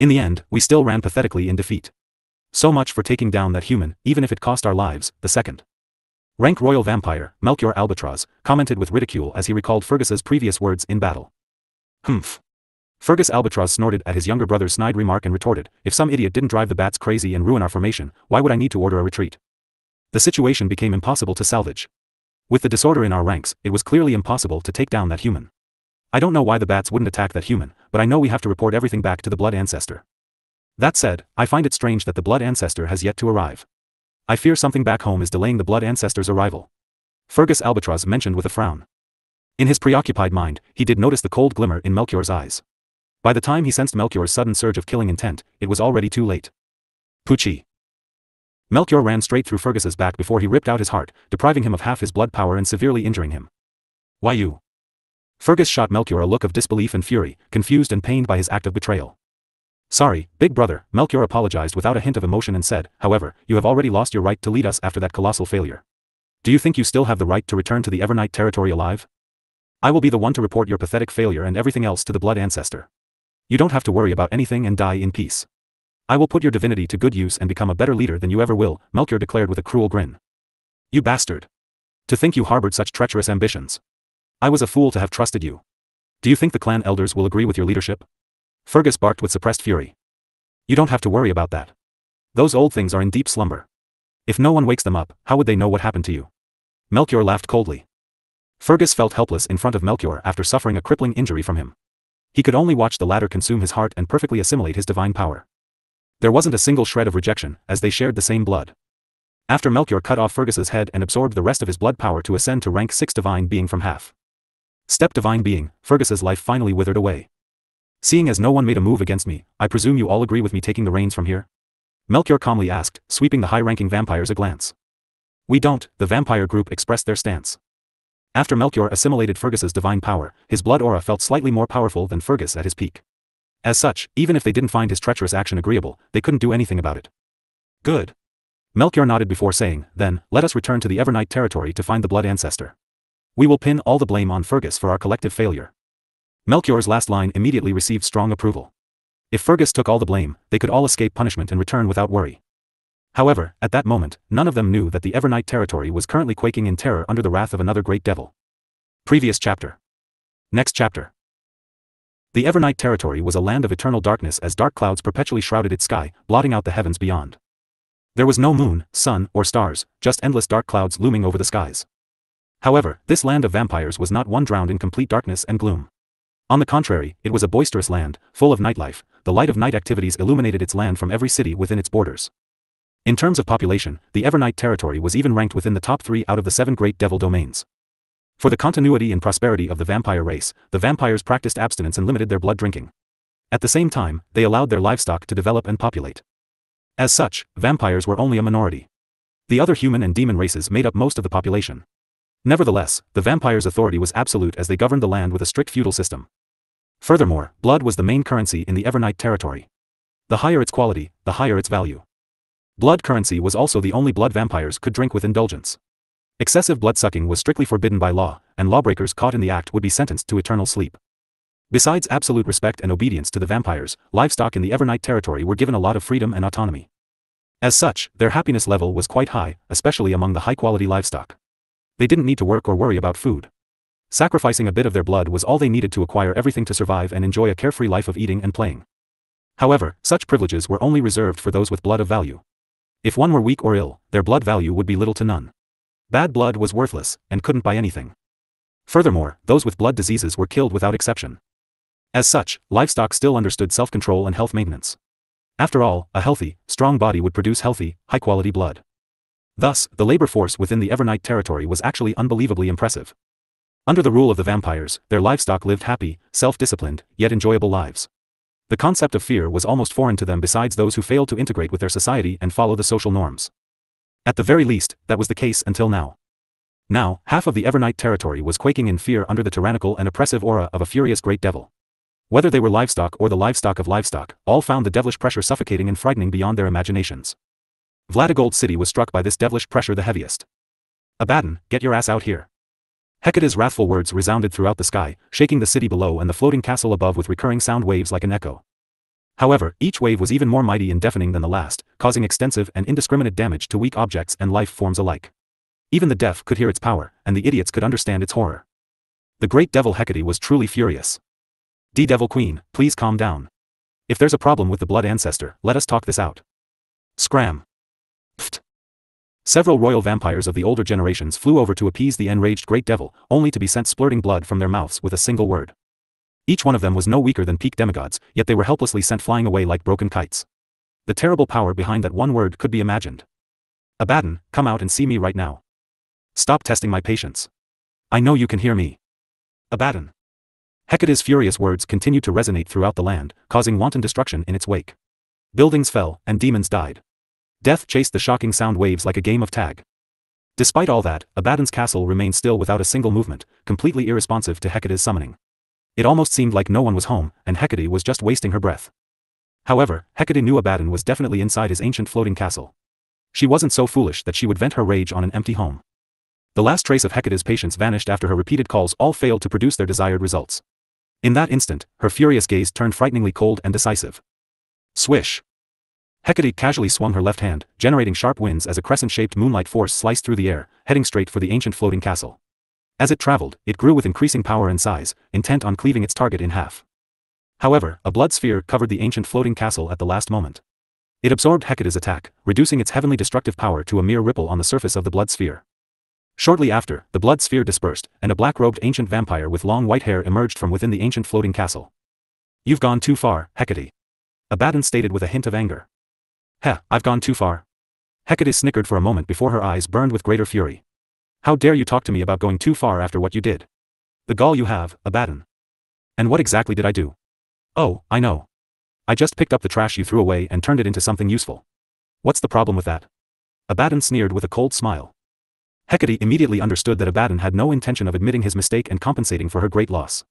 In the end, we still ran pathetically in defeat. So much for taking down that human, even if it cost our lives, the second rank royal vampire, Melchior Albatross, commented with ridicule as he recalled Fergus's previous words in battle. Humph. Fergus Albatross snorted at his younger brother's snide remark and retorted, if some idiot didn't drive the bats crazy and ruin our formation, why would I need to order a retreat? The situation became impossible to salvage. With the disorder in our ranks, it was clearly impossible to take down that human. I don't know why the bats wouldn't attack that human, but I know we have to report everything back to the Blood Ancestor. That said, I find it strange that the Blood Ancestor has yet to arrive. I fear something back home is delaying the Blood Ancestor's arrival. Fergus Albatross mentioned with a frown. In his preoccupied mind, he did notice the cold glimmer in Melchior's eyes. By the time he sensed Melchior's sudden surge of killing intent, it was already too late. Poochie. Melchior ran straight through Fergus's back before he ripped out his heart, depriving him of half his blood power and severely injuring him. Why you? Fergus shot Melchior a look of disbelief and fury, confused and pained by his act of betrayal. Sorry, big brother, Melchior apologized without a hint of emotion and said, however, you have already lost your right to lead us after that colossal failure. Do you think you still have the right to return to the Evernight territory alive? I will be the one to report your pathetic failure and everything else to the Blood Ancestor. You don't have to worry about anything and die in peace. I will put your divinity to good use and become a better leader than you ever will, Melchior declared with a cruel grin. You bastard. To think you harbored such treacherous ambitions. I was a fool to have trusted you. Do you think the clan elders will agree with your leadership? Fergus barked with suppressed fury. You don't have to worry about that. Those old things are in deep slumber. If no one wakes them up, how would they know what happened to you? Melchior laughed coldly. Fergus felt helpless in front of Melchior after suffering a crippling injury from him. He could only watch the latter consume his heart and perfectly assimilate his divine power. There wasn't a single shred of rejection, as they shared the same blood. After Melchior cut off Fergus's head and absorbed the rest of his blood power to ascend to rank 6 divine being from half step divine being, Fergus's life finally withered away. Seeing as no one made a move against me, I presume you all agree with me taking the reins from here? Melchior calmly asked, sweeping the high-ranking vampires a glance. We don't, the vampire group expressed their stance. After Melchior assimilated Fergus's divine power, his blood aura felt slightly more powerful than Fergus at his peak. As such, even if they didn't find his treacherous action agreeable, they couldn't do anything about it. Good. Melchior nodded before saying, then, let us return to the Evernight territory to find the Blood Ancestor. We will pin all the blame on Fergus for our collective failure. Melchior's last line immediately received strong approval. If Fergus took all the blame, they could all escape punishment and return without worry. However, at that moment, none of them knew that the Evernight territory was currently quaking in terror under the wrath of another great devil. Previous chapter. Next chapter. The Evernight territory was a land of eternal darkness as dark clouds perpetually shrouded its sky, blotting out the heavens beyond. There was no moon, sun, or stars, just endless dark clouds looming over the skies. However, this land of vampires was not one drowned in complete darkness and gloom. On the contrary, it was a boisterous land, full of nightlife. The light of night activities illuminated its land from every city within its borders. In terms of population, the Evernight territory was even ranked within the top 3 out of the 7 great devil domains. For the continuity and prosperity of the vampire race, the vampires practiced abstinence and limited their blood drinking. At the same time, they allowed their livestock to develop and populate. As such, vampires were only a minority. The other human and demon races made up most of the population. Nevertheless, the vampires' authority was absolute as they governed the land with a strict feudal system. Furthermore, blood was the main currency in the Evernight territory. The higher its quality, the higher its value. Blood currency was also the only blood vampires could drink with indulgence. Excessive blood-sucking was strictly forbidden by law, and lawbreakers caught in the act would be sentenced to eternal sleep. Besides absolute respect and obedience to the vampires, livestock in the Evernight territory were given a lot of freedom and autonomy. As such, their happiness level was quite high, especially among the high-quality livestock. They didn't need to work or worry about food. Sacrificing a bit of their blood was all they needed to acquire everything to survive and enjoy a carefree life of eating and playing. However, such privileges were only reserved for those with blood of value. If one were weak or ill, their blood value would be little to none. Bad blood was worthless, and couldn't buy anything. Furthermore, those with blood diseases were killed without exception. As such, livestock still understood self-control and health maintenance. After all, a healthy, strong body would produce healthy, high-quality blood. Thus, the labor force within the Evernight territory was actually unbelievably impressive. Under the rule of the vampires, their livestock lived happy, self-disciplined, yet enjoyable lives. The concept of fear was almost foreign to them besides those who failed to integrate with their society and follow the social norms. At the very least, that was the case until now. Now, half of the Evernight territory was quaking in fear under the tyrannical and oppressive aura of a furious great devil. Whether they were livestock or the livestock of livestock, all found the devilish pressure suffocating and frightening beyond their imaginations. Vladigold City was struck by this devilish pressure the heaviest. Abaddon, get your ass out here. Hecate's wrathful words resounded throughout the sky, shaking the city below and the floating castle above with recurring sound waves like an echo. However, each wave was even more mighty and deafening than the last, causing extensive and indiscriminate damage to weak objects and life forms alike. Even the deaf could hear its power, and the idiots could understand its horror. The great devil Hecate was truly furious. Devil Queen, please calm down. If there's a problem with the blood ancestor, let us talk this out. Scram. Pfft. Several royal vampires of the older generations flew over to appease the enraged great devil, only to be sent splurting blood from their mouths with a single word. Each one of them was no weaker than peak demigods, yet they were helplessly sent flying away like broken kites. The terrible power behind that one word could be imagined. Abaddon, come out and see me right now. Stop testing my patience. I know you can hear me. Abaddon. Hecate's furious words continued to resonate throughout the land, causing wanton destruction in its wake. Buildings fell, and demons died. Death chased the shocking sound waves like a game of tag. Despite all that, Abaddon's castle remained still without a single movement, completely irresponsive to Hecate's summoning. It almost seemed like no one was home, and Hecate was just wasting her breath. However, Hecate knew Abaddon was definitely inside his ancient floating castle. She wasn't so foolish that she would vent her rage on an empty home. The last trace of Hecate's patience vanished after her repeated calls all failed to produce their desired results. In that instant, her furious gaze turned frighteningly cold and decisive. Swish! Hecate casually swung her left hand, generating sharp winds as a crescent-shaped moonlight force sliced through the air, heading straight for the ancient floating castle. As it traveled, it grew with increasing power and size, intent on cleaving its target in half. However, a blood sphere covered the ancient floating castle at the last moment. It absorbed Hecate's attack, reducing its heavenly destructive power to a mere ripple on the surface of the blood sphere. Shortly after, the blood sphere dispersed, and a black-robed ancient vampire with long white hair emerged from within the ancient floating castle. You've gone too far, Hecate. Abaddon stated with a hint of anger. Heh, I've gone too far. Hecate snickered for a moment before her eyes burned with greater fury. How dare you talk to me about going too far after what you did? The gall you have, Abaddon. And what exactly did I do? Oh, I know. I just picked up the trash you threw away and turned it into something useful. What's the problem with that? Abaddon sneered with a cold smile. Hecate immediately understood that Abaddon had no intention of admitting his mistake and compensating for her great loss.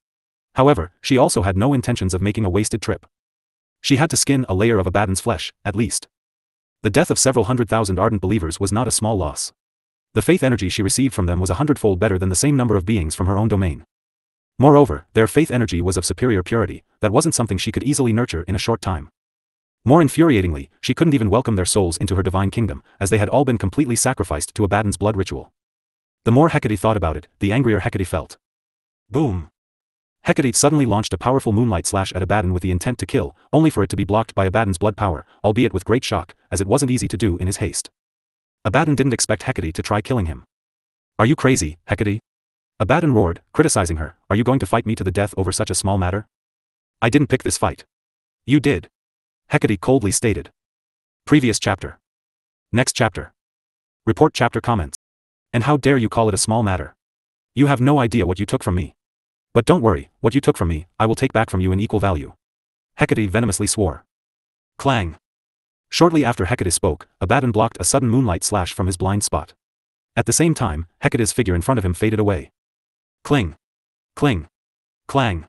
However, she also had no intentions of making a wasted trip. She had to skin a layer of Abaddon's flesh, at least. The death of several 100,000 ardent believers was not a small loss. The faith energy she received from them was 100-fold better than the same number of beings from her own domain. Moreover, their faith energy was of superior purity, that wasn't something she could easily nurture in a short time. More infuriatingly, she couldn't even welcome their souls into her divine kingdom, as they had all been completely sacrificed to Abaddon's blood ritual. The more Hecate thought about it, the angrier Hecate felt. Boom! Hecate suddenly launched a powerful moonlight slash at Abaddon with the intent to kill, only for it to be blocked by Abaddon's blood power, albeit with great shock, as it wasn't easy to do in his haste. Abaddon didn't expect Hecate to try killing him. "Are you crazy, Hecate?" Abaddon roared, criticizing her. "Are you going to fight me to the death over such a small matter?" "I didn't pick this fight." "You did," Hecate coldly stated. Previous chapter. Next chapter. Report chapter comments. "And how dare you call it a small matter? You have no idea what you took from me. But don't worry, what you took from me, I will take back from you in equal value." Hecate venomously swore. Clang. Shortly after Hecate spoke, Abaddon blocked a sudden moonlight slash from his blind spot. At the same time, Hecate's figure in front of him faded away. Cling. Cling. Clang.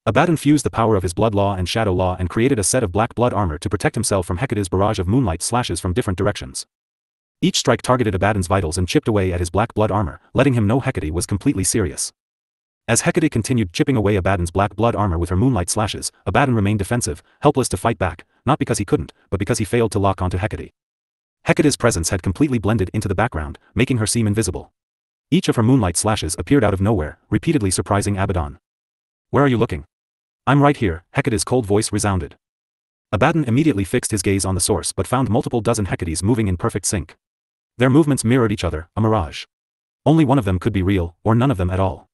Abaddon fused the power of his blood law and shadow law and created a set of black blood armor to protect himself from Hecate's barrage of moonlight slashes from different directions. Each strike targeted Abaddon's vitals and chipped away at his black blood armor, letting him know Hecate was completely serious. As Hecate continued chipping away Abaddon's black blood armor with her moonlight slashes, Abaddon remained defensive, helpless to fight back, not because he couldn't, but because he failed to lock onto Hecate. Hecate's presence had completely blended into the background, making her seem invisible. Each of her moonlight slashes appeared out of nowhere, repeatedly surprising Abaddon. "Where are you looking?" "I'm right here," Hecate's cold voice resounded. Abaddon immediately fixed his gaze on the source but found multiple dozen Hecates moving in perfect sync. Their movements mirrored each other, a mirage. Only one of them could be real, or none of them at all.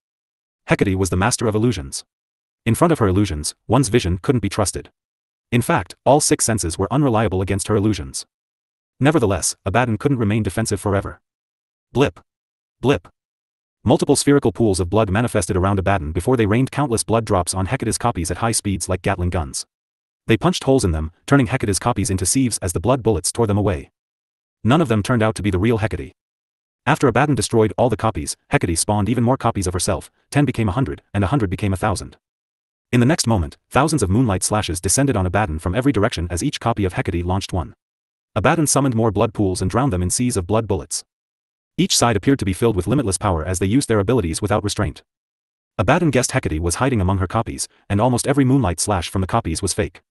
Hecate was the master of illusions. In front of her illusions, one's vision couldn't be trusted. In fact, all six senses were unreliable against her illusions. Nevertheless, Abaddon couldn't remain defensive forever. Blip. Blip. Multiple spherical pools of blood manifested around Abaddon before they rained countless blood drops on Hecate's copies at high speeds like Gatling guns. They punched holes in them, turning Hecate's copies into sieves as the blood bullets tore them away. None of them turned out to be the real Hecate. After Abaddon destroyed all the copies, Hecate spawned even more copies of herself. 10 became 100, and 100 became 1,000. In the next moment, thousands of moonlight slashes descended on Abaddon from every direction as each copy of Hecate launched one. Abaddon summoned more blood pools and drowned them in seas of blood bullets. Each side appeared to be filled with limitless power as they used their abilities without restraint. Abaddon guessed Hecate was hiding among her copies, and almost every moonlight slash from the copies was fake.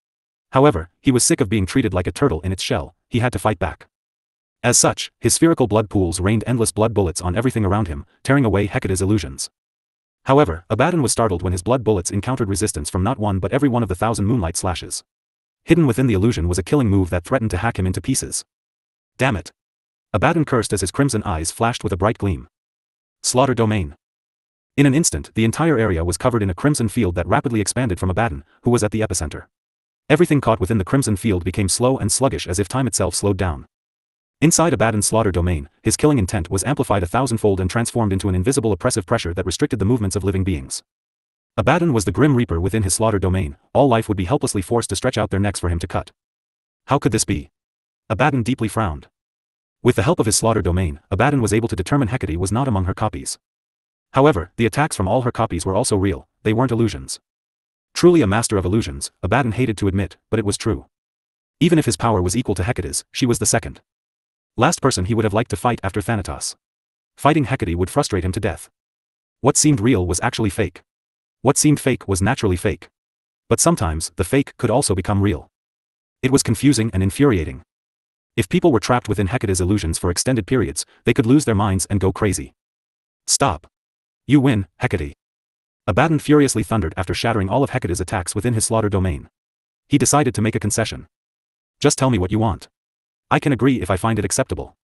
However, he was sick of being treated like a turtle in its shell. He had to fight back. As such, his spherical blood pools rained endless blood bullets on everything around him, tearing away Hecate's illusions. However, Abaddon was startled when his blood bullets encountered resistance from not one but every one of the 1,000 moonlight slashes. Hidden within the illusion was a killing move that threatened to hack him into pieces. Damn it! Abaddon cursed as his crimson eyes flashed with a bright gleam. Slaughter domain. In an instant, the entire area was covered in a crimson field that rapidly expanded from Abaddon, who was at the epicenter. Everything caught within the crimson field became slow and sluggish as if time itself slowed down. Inside Abaddon's slaughter domain, his killing intent was amplified 1,000-fold and transformed into an invisible oppressive pressure that restricted the movements of living beings. Abaddon was the grim reaper within his slaughter domain. All life would be helplessly forced to stretch out their necks for him to cut. How could this be? Abaddon deeply frowned. With the help of his slaughter domain, Abaddon was able to determine Hecate was not among her copies. However, the attacks from all her copies were also real, they weren't illusions. Truly a master of illusions, Abaddon hated to admit, but it was true. Even if his power was equal to Hecate's, she was the second last person he would have liked to fight after Thanatos. Fighting Hecate would frustrate him to death. What seemed real was actually fake. What seemed fake was naturally fake. But sometimes, the fake could also become real. It was confusing and infuriating. If people were trapped within Hecate's illusions for extended periods, they could lose their minds and go crazy. Stop. You win, Hecate. Abaddon furiously thundered after shattering all of Hecate's attacks within his slaughter domain. He decided to make a concession. Just tell me what you want. I can agree if I find it acceptable.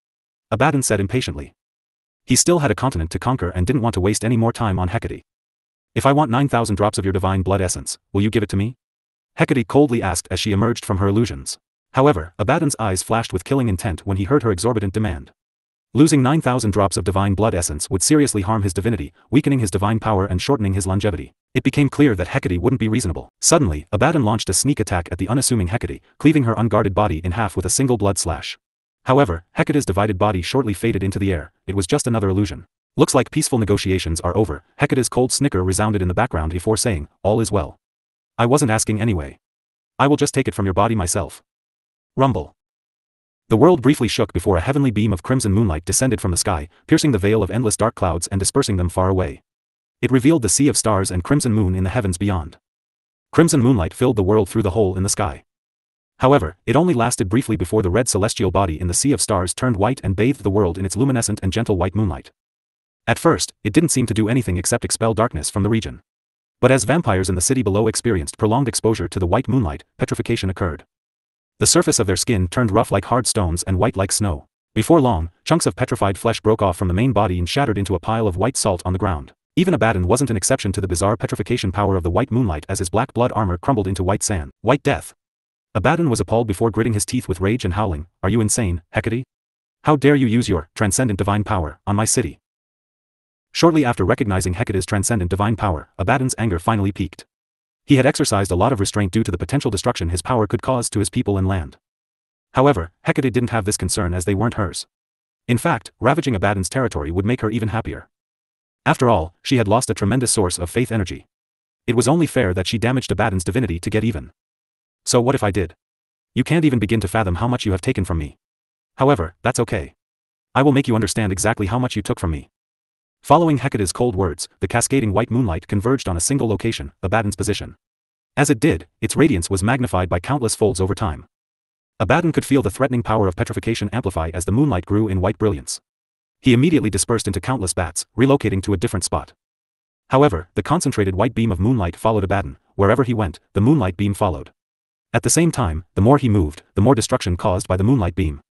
Abaddon said impatiently. He still had a continent to conquer and didn't want to waste any more time on Hecate. If I want 9,000 drops of your divine blood essence, will you give it to me? Hecate coldly asked as she emerged from her illusions. However, Abaddon's eyes flashed with killing intent when he heard her exorbitant demand. Losing 9,000 drops of divine blood essence would seriously harm his divinity, weakening his divine power and shortening his longevity. It became clear that Hecate wouldn't be reasonable. Suddenly, Abaddon launched a sneak attack at the unassuming Hecate, cleaving her unguarded body in half with a single blood slash. However, Hecate's divided body shortly faded into the air. It was just another illusion. Looks like peaceful negotiations are over. Hecate's cold snicker resounded in the background before saying, all is well. I wasn't asking anyway. I will just take it from your body myself. Rumble. The world briefly shook before a heavenly beam of crimson moonlight descended from the sky, piercing the veil of endless dark clouds and dispersing them far away. It revealed the sea of stars and crimson moon in the heavens beyond. Crimson moonlight filled the world through the hole in the sky. However, it only lasted briefly before the red celestial body in the sea of stars turned white and bathed the world in its luminescent and gentle white moonlight. At first, it didn't seem to do anything except expel darkness from the region. But as vampires in the city below experienced prolonged exposure to the white moonlight, petrification occurred. The surface of their skin turned rough like hard stones and white like snow. Before long, chunks of petrified flesh broke off from the main body and shattered into a pile of white salt on the ground. Even Abaddon wasn't an exception to the bizarre petrification power of the white moonlight as his black blood armor crumbled into white sand. White death. Abaddon was appalled before gritting his teeth with rage and howling, "Are you insane, Hecate? How dare you use your transcendent divine power on my city?" Shortly after recognizing Hecate's transcendent divine power, Abaddon's anger finally peaked. He had exercised a lot of restraint due to the potential destruction his power could cause to his people and land. However, Hecate didn't have this concern as they weren't hers. In fact, ravaging Abaddon's territory would make her even happier. After all, she had lost a tremendous source of faith energy. It was only fair that she damaged Abaddon's divinity to get even. So what if I did? You can't even begin to fathom how much you have taken from me. However, that's okay. I will make you understand exactly how much you took from me. Following Hecate's cold words, the cascading white moonlight converged on a single location, Abaddon's position. As it did, its radiance was magnified by countless folds over time. Abaddon could feel the threatening power of petrification amplify as the moonlight grew in white brilliance. He immediately dispersed into countless bats, relocating to a different spot. However, the concentrated white beam of moonlight followed Abaddon. Wherever he went, the moonlight beam followed. At the same time, the more he moved, the more destruction caused by the moonlight beam.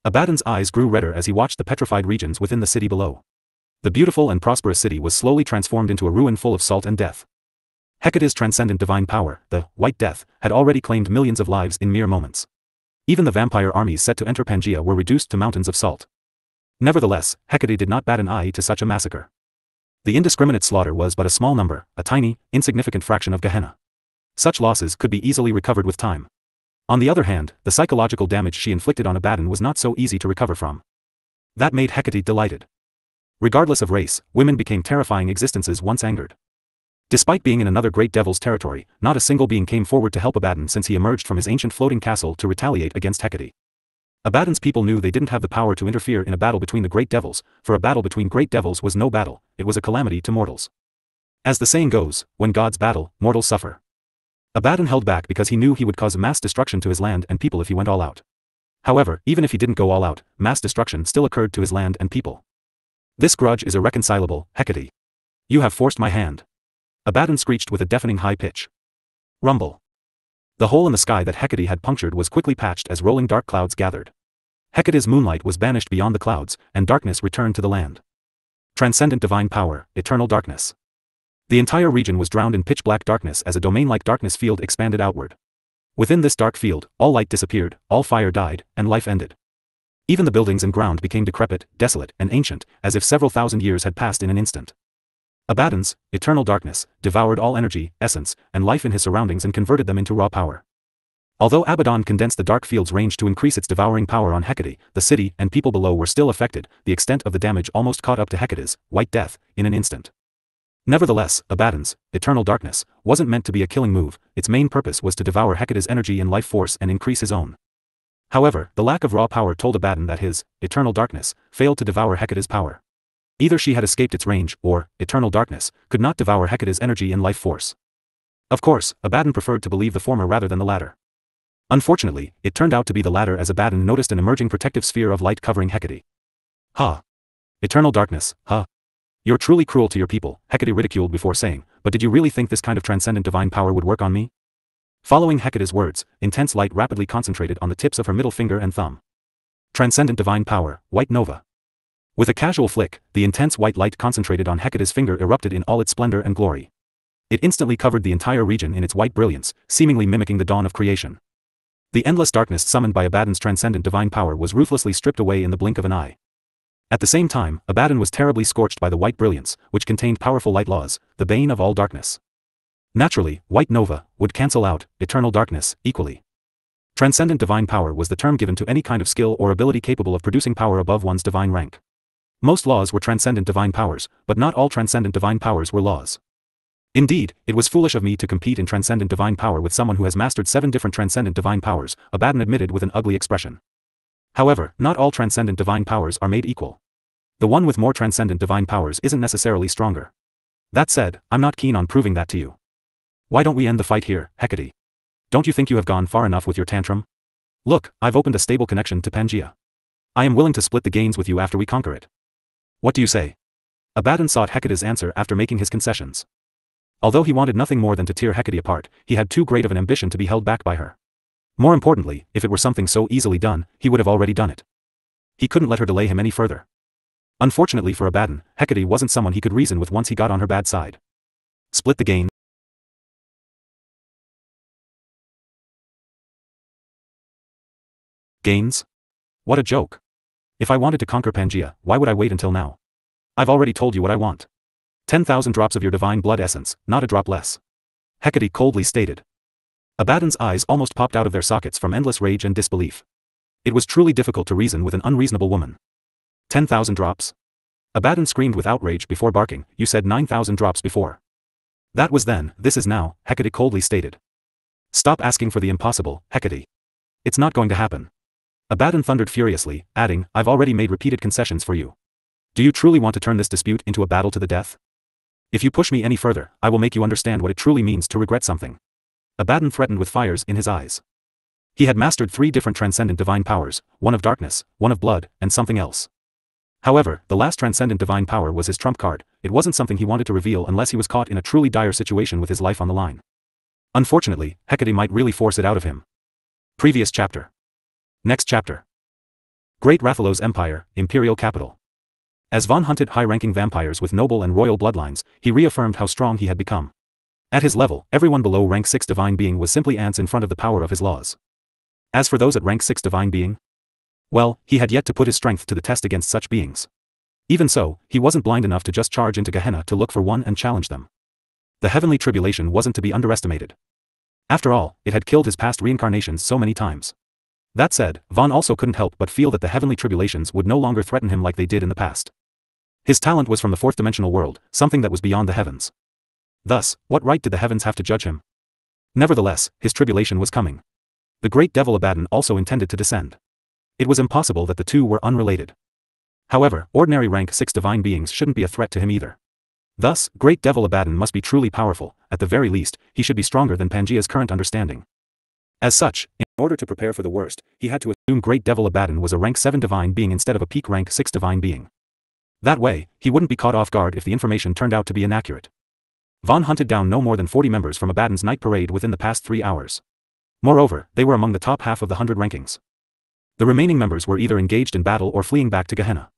Abaddon's eyes grew redder as he watched the petrified regions within the city below. The beautiful and prosperous city was slowly transformed into a ruin full of salt and death. Hecate's transcendent divine power, the White Death, had already claimed millions of lives in mere moments. Even the vampire armies set to enter Pangaea were reduced to mountains of salt. Nevertheless, Hecate did not bat an eye to such a massacre. The indiscriminate slaughter was but a small number, a tiny, insignificant fraction of Gehenna. Such losses could be easily recovered with time. On the other hand, the psychological damage she inflicted on Abaddon was not so easy to recover from. That made Hecate delighted. Regardless of race, women became terrifying existences once angered. Despite being in another great devil's territory, not a single being came forward to help Abaddon since he emerged from his ancient floating castle to retaliate against Hecate. Abaddon's people knew they didn't have the power to interfere in a battle between the great devils, for a battle between great devils was no battle, it was a calamity to mortals. As the saying goes, when gods battle, mortals suffer. Abaddon held back because he knew he would cause mass destruction to his land and people if he went all out. However, even if he didn't go all out, mass destruction still occurred to his land and people. This grudge is irreconcilable, Hecate. You have forced my hand. Abaddon screeched with a deafening high pitch. Rumble. The hole in the sky that Hecate had punctured was quickly patched as rolling dark clouds gathered. Hecate's moonlight was banished beyond the clouds, and darkness returned to the land. Transcendent divine power, eternal darkness. The entire region was drowned in pitch-black darkness as a domain-like darkness field expanded outward. Within this dark field, all light disappeared, all fire died, and life ended. Even the buildings and ground became decrepit, desolate, and ancient, as if several thousand years had passed in an instant. Abaddon's eternal darkness devoured all energy, essence, and life in his surroundings and converted them into raw power. Although Abaddon condensed the dark field's range to increase its devouring power on Hecate, the city and people below were still affected. The extent of the damage almost caught up to Hecate's White Death in an instant. Nevertheless, Abaddon's eternal darkness wasn't meant to be a killing move. Its main purpose was to devour Hecate's energy and life force and increase his own. However, the lack of raw power told Abaddon that his eternal darkness failed to devour Hecate's power. Either she had escaped its range, or eternal darkness could not devour Hecate's energy and life force. Of course, Abaddon preferred to believe the former rather than the latter. Unfortunately, it turned out to be the latter as Abaddon noticed an emerging protective sphere of light covering Hecate. "Ha! Eternal darkness, ha! You're truly cruel to your people," Hecate ridiculed before saying, "but did you really think this kind of transcendent divine power would work on me?" Following Hecate's words, intense light rapidly concentrated on the tips of her middle finger and thumb. Transcendent divine power, white nova. With a casual flick, the intense white light concentrated on Hecate's finger erupted in all its splendor and glory. It instantly covered the entire region in its white brilliance, seemingly mimicking the dawn of creation. The endless darkness summoned by Abaddon's transcendent divine power was ruthlessly stripped away in the blink of an eye. At the same time, Abaddon was terribly scorched by the white brilliance, which contained powerful light laws, the bane of all darkness. Naturally, white nova would cancel out eternal darkness equally. Transcendent divine power was the term given to any kind of skill or ability capable of producing power above one's divine rank. Most laws were transcendent divine powers, but not all transcendent divine powers were laws. Indeed, it was foolish of me to compete in transcendent divine power with someone who has mastered 7 different transcendent divine powers, Abaddon admitted with an ugly expression. However, not all transcendent divine powers are made equal. The one with more transcendent divine powers isn't necessarily stronger. That said, I'm not keen on proving that to you. Why don't we end the fight here, Hecate? Don't you think you have gone far enough with your tantrum? Look, I've opened a stable connection to Pangaea. I am willing to split the gains with you after we conquer it. What do you say? Abaddon sought Hecate's answer after making his concessions. Although he wanted nothing more than to tear Hecate apart, he had too great of an ambition to be held back by her. More importantly, if it were something so easily done, he would have already done it. He couldn't let her delay him any further. Unfortunately for Abaddon, Hecate wasn't someone he could reason with once he got on her bad side. Split the gain. Gains? What a joke. If I wanted to conquer Pangaea, why would I wait until now? I've already told you what I want. 10,000 drops of your divine blood essence, not a drop less. Hecate coldly stated. Abaddon's eyes almost popped out of their sockets from endless rage and disbelief. It was truly difficult to reason with an unreasonable woman. 10,000 drops? Abaddon screamed with outrage before barking, you said 9,000 drops before. That was then, this is now, Hecate coldly stated. Stop asking for the impossible, Hecate. It's not going to happen. Abaddon thundered furiously, adding, I've already made repeated concessions for you. Do you truly want to turn this dispute into a battle to the death? If you push me any further, I will make you understand what it truly means to regret something. Abaddon threatened with fires in his eyes. He had mastered 3 different transcendent divine powers, one of darkness, one of blood, and something else. However, the last transcendent divine power was his trump card. It wasn't something he wanted to reveal unless he was caught in a truly dire situation with his life on the line. Unfortunately, Hecate might really force it out of him. Previous chapter. Next chapter. Great Rathalos Empire, Imperial Capital. As Vaan hunted high-ranking vampires with noble and royal bloodlines, he reaffirmed how strong he had become. At his level, everyone below rank 6 divine being was simply ants in front of the power of his laws. As for those at rank 6 divine being, well, he had yet to put his strength to the test against such beings. Even so, he wasn't blind enough to just charge into Gehenna to look for one and challenge them. The heavenly tribulation wasn't to be underestimated. After all, it had killed his past reincarnations so many times. That said, Vaan also couldn't help but feel that the heavenly tribulations would no longer threaten him like they did in the past. His talent was from the 4th dimensional world, something that was beyond the heavens. Thus, what right did the heavens have to judge him? Nevertheless, his tribulation was coming. The great devil Abaddon also intended to descend. It was impossible that the two were unrelated. However, ordinary rank 6 divine beings shouldn't be a threat to him either. Thus, great devil Abaddon must be truly powerful. At the very least, he should be stronger than Pangaea's current understanding. As such, in order to prepare for the worst, he had to assume great devil Abaddon was a rank 7 divine being instead of a peak rank 6 divine being. That way, he wouldn't be caught off guard if the information turned out to be inaccurate. Vaan hunted down no more than 40 members from Abaddon's night parade within the past 3 hours. Moreover, they were among the top half of the 100 rankings. The remaining members were either engaged in battle or fleeing back to Gehenna.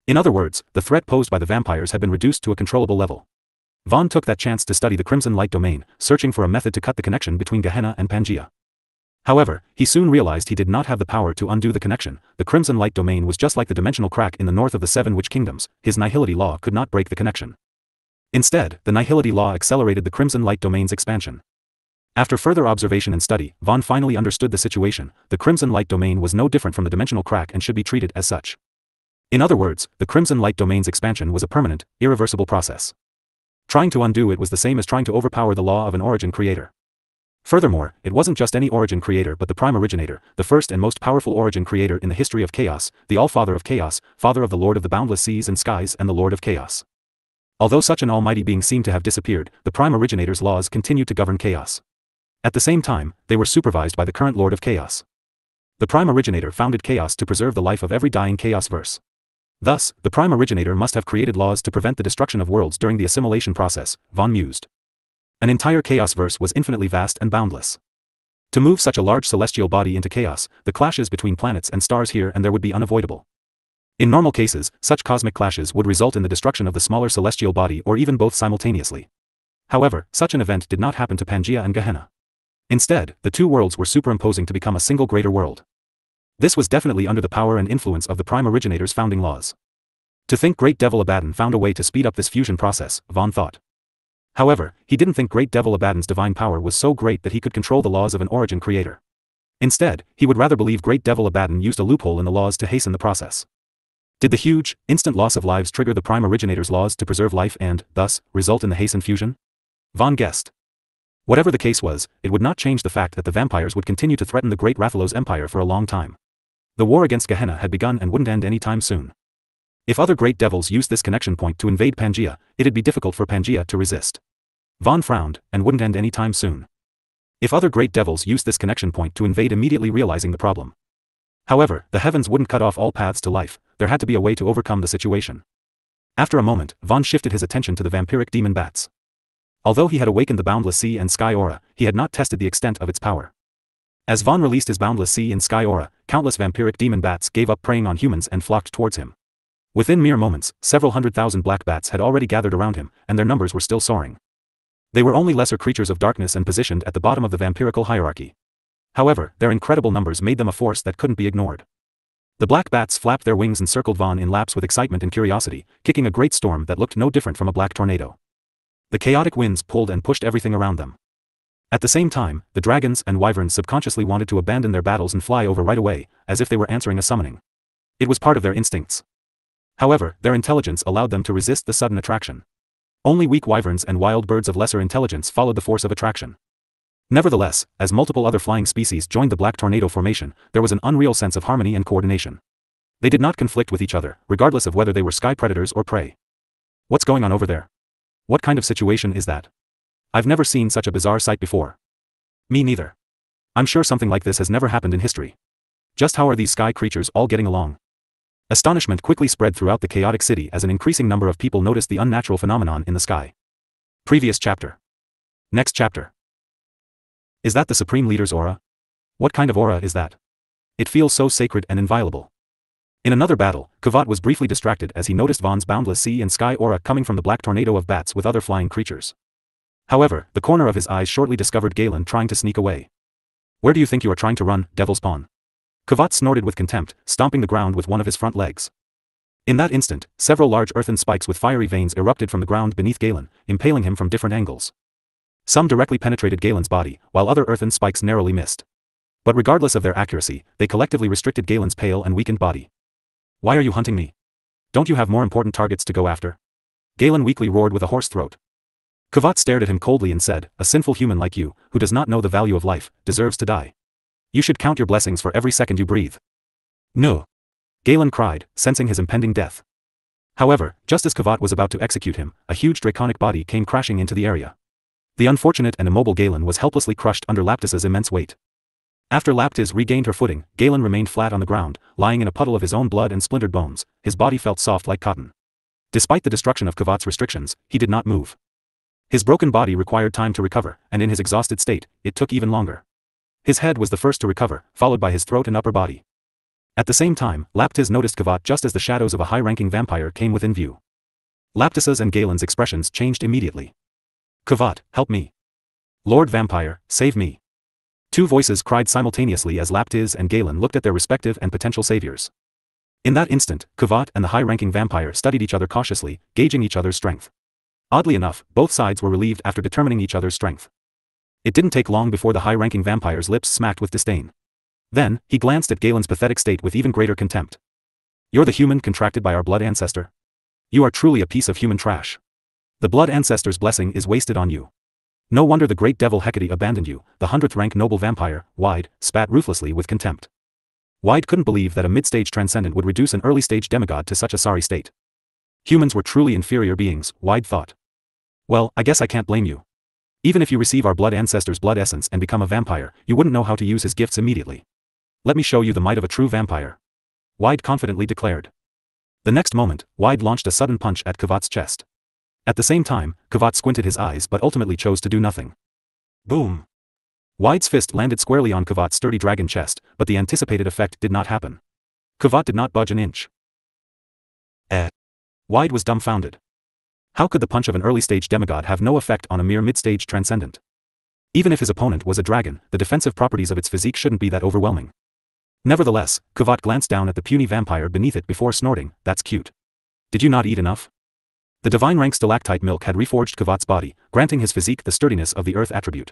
In other words, the threat posed by the vampires had been reduced to a controllable level. Vaan took that chance to study the Crimson Light domain, searching for a method to cut the connection between Gehenna and Pangaea. However, he soon realized he did not have the power to undo the connection. The Crimson Light domain was just like the dimensional crack in the north of the 7 Witch Kingdoms. His nihility law could not break the connection. Instead, the nihility law accelerated the Crimson Light domain's expansion. After further observation and study, Vaan finally understood the situation. The Crimson Light domain was no different from the dimensional crack and should be treated as such. In other words, the Crimson Light domain's expansion was a permanent, irreversible process. Trying to undo it was the same as trying to overpower the law of an origin creator. Furthermore, it wasn't just any origin creator but the prime originator, the first and most powerful origin creator in the history of chaos, the All-Father of Chaos, Father of the Lord of the boundless seas and skies and the Lord of Chaos. Although such an almighty being seemed to have disappeared, the prime originator's laws continued to govern chaos. At the same time, they were supervised by the current Lord of Chaos. The prime originator founded chaos to preserve the life of every dying chaos verse. Thus, the prime originator must have created laws to prevent the destruction of worlds during the assimilation process, Vaan mused. An entire chaos verse was infinitely vast and boundless. To move such a large celestial body into chaos, the clashes between planets and stars here and there would be unavoidable. In normal cases, such cosmic clashes would result in the destruction of the smaller celestial body or even both simultaneously. However, such an event did not happen to Pangaea and Gehenna. Instead, the two worlds were superimposing to become a single greater world. This was definitely under the power and influence of the prime originator's founding laws. To think great devil Abaddon found a way to speed up this fusion process, Vaan thought. However, he didn't think great devil Abaddon's divine power was so great that he could control the laws of an origin creator. Instead, he would rather believe great devil Abaddon used a loophole in the laws to hasten the process. Did the huge, instant loss of lives trigger the prime originator's laws to preserve life and, thus, result in the hastened fusion? Vaan guessed. Whatever the case was, it would not change the fact that the vampires would continue to threaten the great Rathalos Empire for a long time. The war against Gehenna had begun and wouldn't end any time soon. If other great devils used this connection point to invade Pangaea, it'd be difficult for Pangaea to resist. Vaan frowned, and wouldn't end any time soon. If other great devils used this connection point to invade, immediately realizing the problem. However, the heavens wouldn't cut off all paths to life, there had to be a way to overcome the situation. After a moment, Vaan shifted his attention to the vampiric demon bats. Although he had awakened the boundless sea and sky aura, he had not tested the extent of its power. As Vaan released his boundless sea and sky aura, countless vampiric demon bats gave up preying on humans and flocked towards him. Within mere moments, several 100,000 black bats had already gathered around him, and their numbers were still soaring. They were only lesser creatures of darkness and positioned at the bottom of the vampirical hierarchy. However, their incredible numbers made them a force that couldn't be ignored. The black bats flapped their wings and circled Vaan in laps with excitement and curiosity, kicking a great storm that looked no different from a black tornado. The chaotic winds pulled and pushed everything around them. At the same time, the dragons and wyverns subconsciously wanted to abandon their battles and fly over right away, as if they were answering a summoning. It was part of their instincts. However, their intelligence allowed them to resist the sudden attraction. Only weak wyverns and wild birds of lesser intelligence followed the force of attraction. Nevertheless, as multiple other flying species joined the black tornado formation, there was an unreal sense of harmony and coordination. They did not conflict with each other, regardless of whether they were sky predators or prey. What's going on over there? What kind of situation is that? I've never seen such a bizarre sight before. Me neither. I'm sure something like this has never happened in history. Just how are these sky creatures all getting along? Astonishment quickly spread throughout the chaotic city as an increasing number of people noticed the unnatural phenomenon in the sky. Previous chapter. Next chapter. Is that the Supreme Leader's aura? What kind of aura is that? It feels so sacred and inviolable. In another battle, Kvat was briefly distracted as he noticed Vaan's boundless sea and sky aura coming from the black tornado of bats with other flying creatures. However, the corner of his eyes shortly discovered Galen trying to sneak away. Where do you think you are trying to run, devil's pawn? Kvat snorted with contempt, stomping the ground with one of his front legs. In that instant, several large earthen spikes with fiery veins erupted from the ground beneath Galen, impaling him from different angles. Some directly penetrated Galen's body, while other earthen spikes narrowly missed. But regardless of their accuracy, they collectively restricted Galen's pale and weakened body. Why are you hunting me? Don't you have more important targets to go after? Galen weakly roared with a hoarse throat. Kvat stared at him coldly and said, a sinful human like you, who does not know the value of life, deserves to die. You should count your blessings for every second you breathe. No. Galen cried, sensing his impending death. However, just as Kvat was about to execute him, a huge draconic body came crashing into the area. The unfortunate and immobile Galen was helplessly crushed under Laptis's immense weight. After Laptis regained her footing, Galen remained flat on the ground, lying in a puddle of his own blood and splintered bones. His body felt soft like cotton. Despite the destruction of Kvat's restrictions, he did not move. His broken body required time to recover, and in his exhausted state, it took even longer. His head was the first to recover, followed by his throat and upper body. At the same time, Laptis noticed Kvat just as the shadows of a high-ranking vampire came within view. Laptis's and Galen's expressions changed immediately. Kvat, help me. Lord Vampire, save me. Two voices cried simultaneously as Laptis and Galen looked at their respective and potential saviors. In that instant, Kvat and the high-ranking vampire studied each other cautiously, gauging each other's strength. Oddly enough, both sides were relieved after determining each other's strength. It didn't take long before the high-ranking vampire's lips smacked with disdain. Then, he glanced at Galen's pathetic state with even greater contempt. You're the human contracted by our blood ancestor? You are truly a piece of human trash. The blood ancestor's blessing is wasted on you. No wonder the great devil Hecate abandoned you. The 100th rank noble vampire, Wide, spat ruthlessly with contempt. Wide couldn't believe that a mid-stage transcendent would reduce an early-stage demigod to such a sorry state. Humans were truly inferior beings, Wide thought. Well, I guess I can't blame you. Even if you receive our blood ancestor's blood essence and become a vampire, you wouldn't know how to use his gifts immediately. Let me show you the might of a true vampire. Wide confidently declared. The next moment, Wide launched a sudden punch at Kvat's chest. At the same time, Kvat squinted his eyes but ultimately chose to do nothing. Boom! Wide's fist landed squarely on Kvat's sturdy dragon chest, but the anticipated effect did not happen. Kvat did not budge an inch. Wide was dumbfounded. How could the punch of an early-stage demigod have no effect on a mere mid-stage transcendent? Even if his opponent was a dragon, the defensive properties of its physique shouldn't be that overwhelming. Nevertheless, Kvat glanced down at the puny vampire beneath it before snorting, that's cute. Did you not eat enough? The divine rank stalactite milk had reforged Kvat's body, granting his physique the sturdiness of the earth attribute.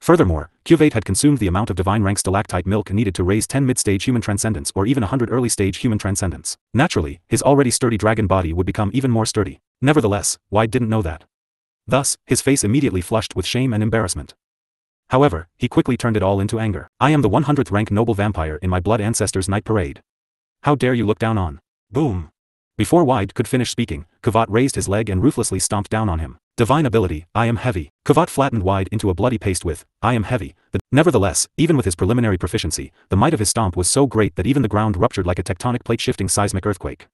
Furthermore, Kvat had consumed the amount of divine rank stalactite milk needed to raise 10 mid-stage human transcendents or even 100 early-stage human transcendents. Naturally, his already sturdy dragon body would become even more sturdy. Nevertheless, Wide didn't know that. Thus, his face immediately flushed with shame and embarrassment. However, he quickly turned it all into anger. I am the 100th rank noble vampire in my blood ancestor's night parade. How dare you look down on? Boom! Before Wide could finish speaking, Kavat raised his leg and ruthlessly stomped down on him. Divine ability, I am heavy. Kavat flattened Wide into a bloody paste with, I am heavy. Nevertheless, even with his preliminary proficiency, the might of his stomp was so great that even the ground ruptured like a tectonic plate shifting seismic earthquake.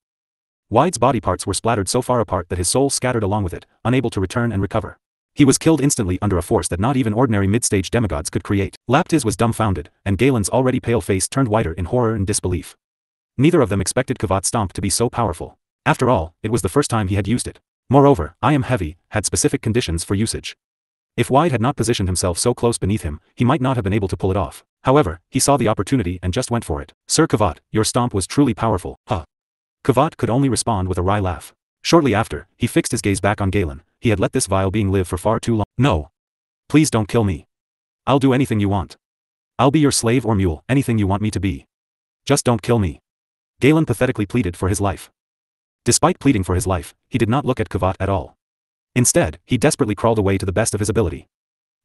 Wide's body parts were splattered so far apart that his soul scattered along with it, unable to return and recover. He was killed instantly under a force that not even ordinary mid-stage demigods could create. Laptiz was dumbfounded, and Galen's already pale face turned whiter in horror and disbelief. Neither of them expected Kavat's stomp to be so powerful. After all, it was the first time he had used it. Moreover, I am heavy had specific conditions for usage. If Wide had not positioned himself so close beneath him, he might not have been able to pull it off. However, he saw the opportunity and just went for it. Sir Kavat, your stomp was truly powerful, huh? Kavat could only respond with a wry laugh. Shortly after, he fixed his gaze back on Galen. He had let this vile being live for far too long. No. Please don't kill me. I'll do anything you want. I'll be your slave or mule, anything you want me to be. Just don't kill me. Galen pathetically pleaded for his life. Despite pleading for his life, he did not look at Kavat at all. Instead, he desperately crawled away to the best of his ability.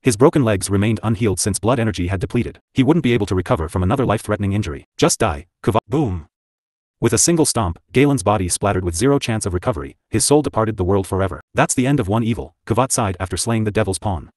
His broken legs remained unhealed since blood energy had depleted. He wouldn't be able to recover from another life-threatening injury. Just die, Kavat. Boom. With a single stomp, Galen's body splattered with zero chance of recovery. His soul departed the world forever. That's the end of one evil, Kavat sighed after slaying the devil's pawn.